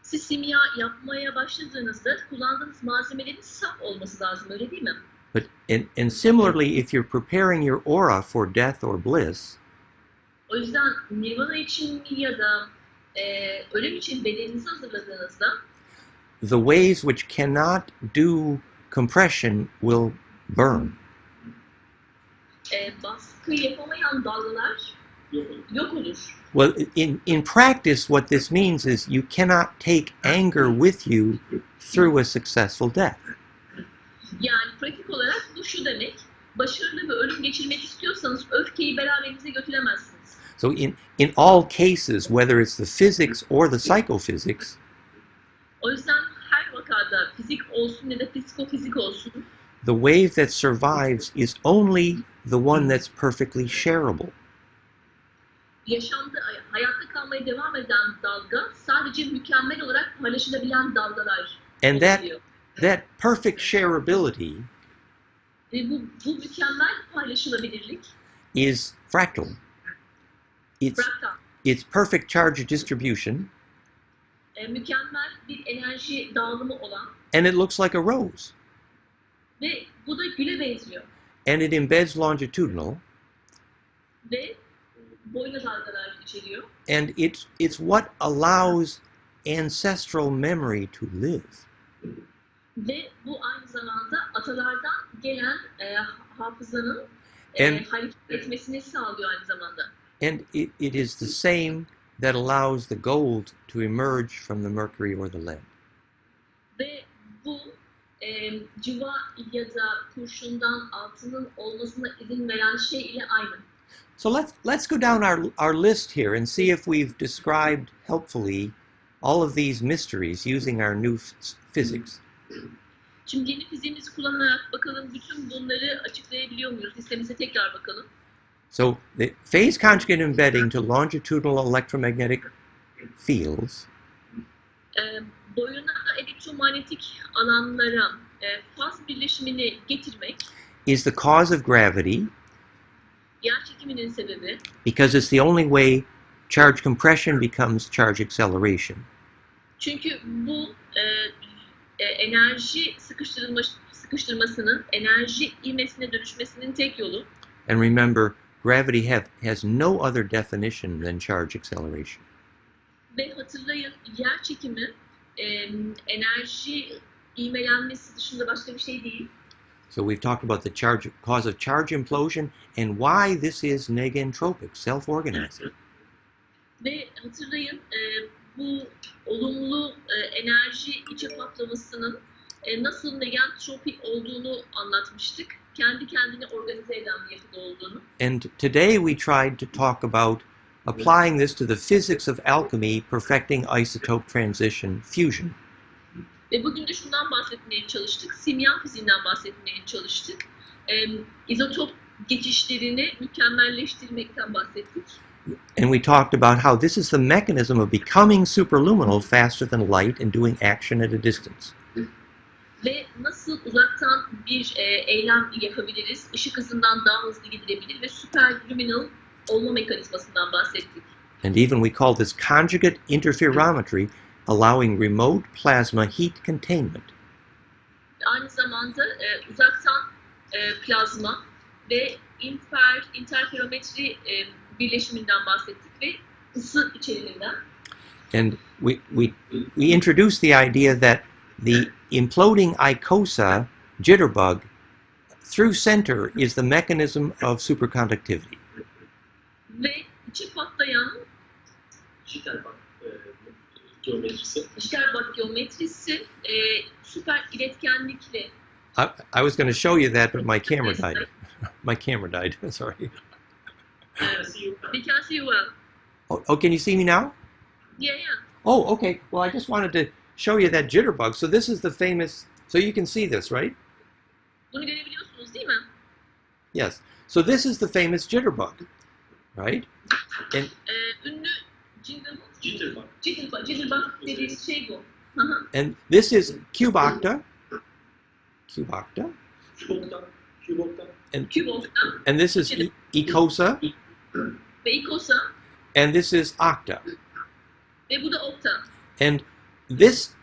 Siz simya yapmaya başladığınızda kullandığınız malzemelerin saf olması lazım, öyle değil mi?
But and similarly, if you're preparing your aura for death or bliss,
O yüzden nirvana için mi ya da ölüm için bedeninizi hazırladığınızda
the waves which cannot do compression will burn.
Baskı yapamayan dalgalar yok olur.
Well, in practice, what this means is you cannot take anger with you through a successful death.
Yani pratik olarak bu şu demek, başarılı bir ölüm geçirmek istiyorsanız öfkeyi beraberinize götüremezsiniz.
So in all cases, whether it's the physics or the psychophysics,
O yüzden her vakada fizik olsun ya da psikofizik olsun,
the wave that survives is only the one that's perfectly shareable.
yaşamda, hayatta kalmaya devam eden dalga sadece mükemmel olarak paylaşılabilen dalgalar
And
olabiliyor.
that perfect shareability
Ve bu mükemmel paylaşılabilirlik
is fractal.
fraktal.
It's perfect charge distribution,
Mükemmel bir enerji dağılımı olan
and it looks like a rose.
ve bu da güle benziyor.
And it embeds longitudinal,
Ve boyuna dalgalar içeriyor.
and it's what allows ancestral memory to live.
Ve bu aynı zamanda atalardan gelen hafızanın hareket etmesini sağlıyor aynı zamanda.
And it is the same that allows the gold to emerge from the mercury or the lead.
Ve bu civa ya da kurşundan altının olmasına izin veren şey ile aynı.
So let's go down our list here and see if we've described helpfully all of these mysteries using our new physics.
Şimdi yeni fiziğimizi kullanarak bakalım bütün bunları açıklayabiliyor muyuz? Listemize tekrar bakalım.
So the phase conjugate embedding to longitudinal electromagnetic fields
Boyuna elektromanyetik alanlara faz birleşimini getirmek
is the cause of gravity
yer çekiminin sebebi.
because it's the only way charge compression becomes charge acceleration.
Çünkü bu enerji sıkıştırmasının enerji ivmesine dönüşmesinin tek yolu.
And remember, gravity has no other definition than charge acceleration.
Ve hatırlayın yer çekimi enerji ivmelenmesi dışında başka bir şey değil.
So we've talked about the cause of charge implosion and why this is negentropic, self-organizing.
Ve hatırlayın bu olumlu enerji içe patlamasının nasıl negentropi olduğunu anlatmıştık. Kendi kendini organize eden bir yapıda olduğunu.
And today we tried to talk about applying this to the physics of alchemy, perfecting isotope transition fusion.
Ve bugün de şundan bahsetmeye çalıştık. Simya fiziğinden bahsetmeye çalıştık. İzotop geçişlerini mükemmelleştirmekten bahsettik.
And we talked about how this is the mechanism of becoming superluminal faster than light and doing action at a distance.
Ve nasıl uzaktan bir eylem yapabiliriz, ışık hızından daha hızlı gidilebilir ve süperluminal olma mekanizmasından bahsettik.
And even we call this conjugate interferometry, allowing remote plasma heat containment.
Aynı zamanda uzaktan plazma ve interferometri birleşiminden bahsettik ve ısı içeriğinden.
And we introduced the idea that the imploding icosa jitterbug through center is the mechanism of superconductivity.
Ve içi patlayan
Jitterbug geometrisi.
Jitterbug geometrisi süper iletkenlikle.
I was going to show you that, but my camera died. My camera died. Sorry.
We can see you well.
Oh, can you see me now?
Yeah.
Oh, okay. Well, I just wanted to show you that jitterbug. So this is the famous. So you can see this, right?
Bunu görebiliyorsunuz değil mi?
Yes. So this is the famous jitterbug, right? And
Ünlü
Jitterbug.
Jitterbug dediğimiz şey bu.
and this is cubocta,
Cubok'tan.
Cubok'tan
and this is icosa,
ve icosa
and this is octa.
ve bu da okta.
And this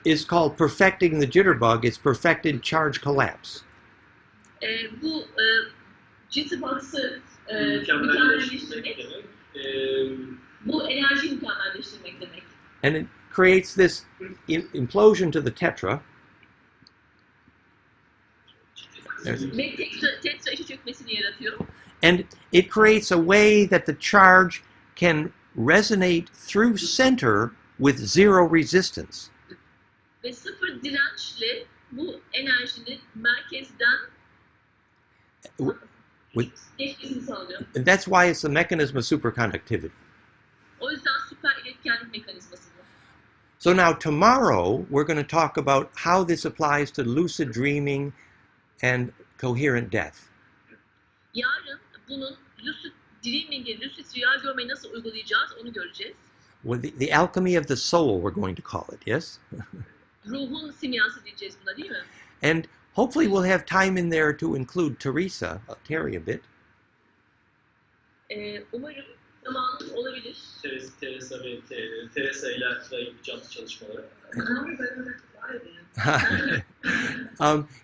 is called perfecting the jitterbug. It's perfected charge collapse.
Bu jitterbug'sı
Mükemmelleştirmek
mükemmelleştirmek,
demek.
bu enerji mükemmelleştirmek demek.
And it creates this implosion to the tetra.
Ve tetra işi çökmesini yaratıyor.
And it creates a way that the charge can resonate through center with zero resistance.
Ve sıfır dirençle bu enerjinin merkezden geçmesini sağlıyor.
And that's why it's the mechanism of superconductivity.
O yüzden süper iletkenlik mekanizması bu.
So now tomorrow we're going to talk about how this applies to lucid dreaming and coherent death.
Yarın bunun lucid dreaming'i, lucid rüya görmeyi nasıl uygulayacağız onu göreceğiz.
Well, the alchemy of the soul, we're going to call it, yes?
Ruhun simyası diyeceğiz buna değil mi?
And hopefully we'll have time in there to include Terry a bit.
Umarım zamanımız olabilir.
Teresa ve Teresa ile da yapacağımız çalışmaları.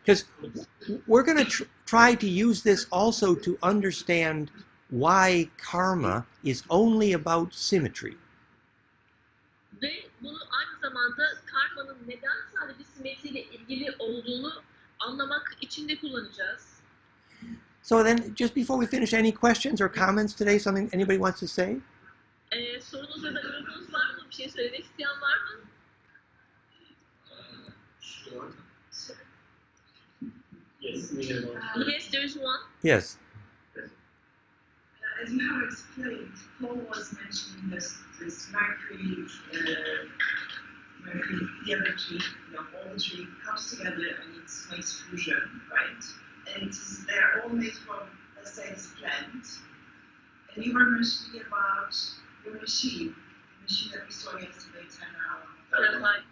Because we're going to try to use this also to understand why karma is only about symmetry.
Ve bunu aynı zamanda karmanın neden sadece simetriyle ilgili olduğunu anlamak için de kullanacağız.
So then, just before we finish, any questions or comments today? Something anybody wants to say?
Sorunuz ya da yorumunuz var mı? Bir şey söylemek isteyen var mı?
Yes, we have one.
Yes, there is one.
Yes.
As you have explained, Paul was mentioning this Mercury theology, all the tree comes together and it makes fusion, right? And they're all made from, let's say, this plant. And you were mentioning about your machine, the machine that we saw yesterday, 10 hours.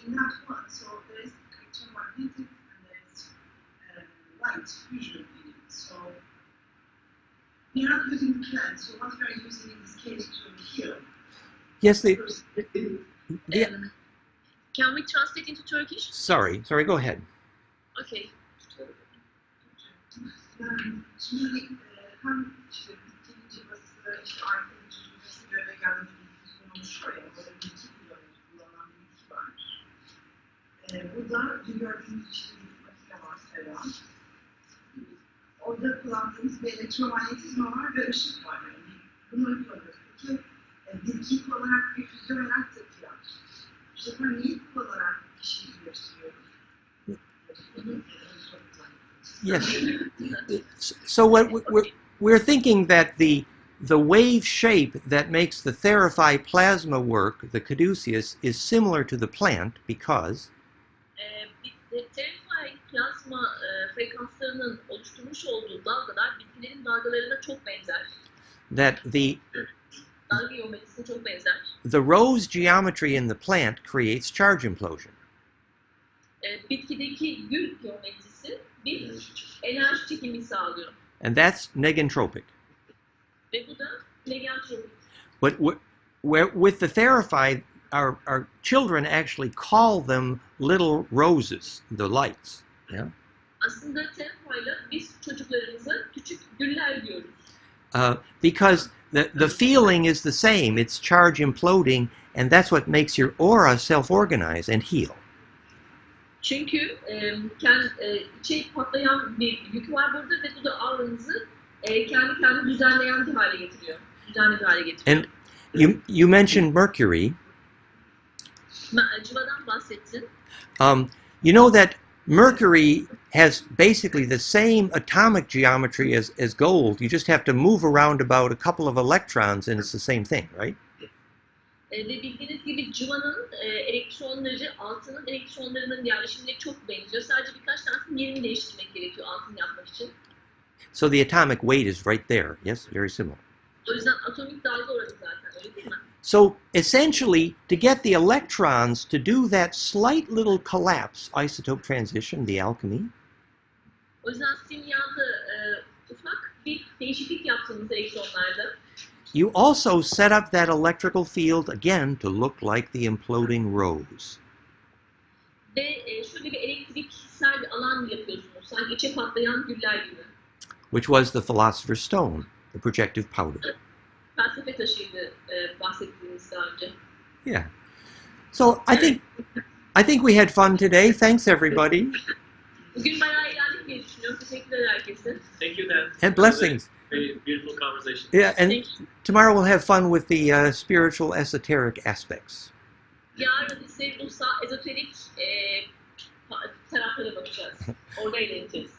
In that one, so there is electromagnetic and there's light fusion in it. So we are not using the plant, so what we are using in this case to heal.
Yes,
Can we translate into Turkish?
Sorry, go ahead.
Okay.
Şimdi hem işte bitkinin cıvasında işte arka cıvası göre geldiğinde bir konuşuyor ya, böyle bir bitki kullanan bir bitki var. Burada gördüğünüz işte bir makine var, Selam. Orada kullandığımız bir elektromanyetizma var ve ışık var. Yani bunları kullanıyoruz. Peki bitki kullanarak bir füzyon olarak tepkiler. İşte niyet kullanarak kişiyi gösteriyor.
Yes. So what we're thinking that the wave shape that makes the Therapy plasma work, the caduceus, is similar to the plant because
Terrify plazma frekanslarının oluşturmuş olduğu dalgalar bitkilerin dalgalarına çok benzer.
that
Dalga geometrisine çok benzer.
the rose geometry in the plant creates charge implosion.
Bitkideki gül geometrisi bir enerji çekimi sağlıyor.
And that's negentropic.
Ve bu da negentropik.
But with the Therapy, our children actually call them little roses, the lights. Yeah.
Aslında Terrify'la biz çocuklarımıza küçük güller diyoruz.
Because the feeling is the same. It's charge imploding, and that's what makes your aura self-organize and heal.
Çünkü içe patlayan bir yük var burada ve bu da auranızı kendi kendine düzenleyen bir hale getiriyor. Düzenli bir hale getiriyor.
And you mentioned Mercury.
Civadan bahsettin.
You know that Mercury has basically the same atomic geometry as gold. You just have to move around about a couple of electrons, and it's the same thing, right?
Ve bildiğiniz gibi civanın elektronları altının elektronlarının yerleşimine çok benziyor. Sadece birkaç tanesinin yerini değiştirmek gerekiyor altın yapmak için.
So the atomic weight is right there. Yes, very similar.
O yüzden atomik dalga orası zaten, öyle değil mi?
So essentially, to get the electrons to do that slight little collapse, isotope transition, the alchemy,
O yüzden simyada ufak bir değişiklik yaptığımız elektronlarda
you also set up that electrical field again to look like the imploding rose.
ve şöyle bir elektriksel bir alan yapıyorsunuz. Sanki içe patlayan güller gibi.
Which was the philosopher's stone, the projective powder.
Felsefe taşıydı bahsettiğiniz daha önce.
Yeah. So I think we had fun today. Thanks everybody.
Bugün bayağı eğlendik diye düşünüyorum. Teşekkürler herkese.
Thank you, Dan.
And blessings.
Very beautiful conversation.
Yeah, and
Thank you.
tomorrow we'll have fun with the spiritual esoteric aspects.
Yarın ise ruhsal, ezoterik taraflara bakacağız. Orada eğleneceğiz.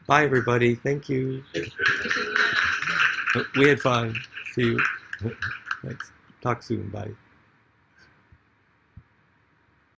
Bye everybody. Thank you.
Teşekkürler.
We had fun. See you. Thanks. Talk soon. Bye.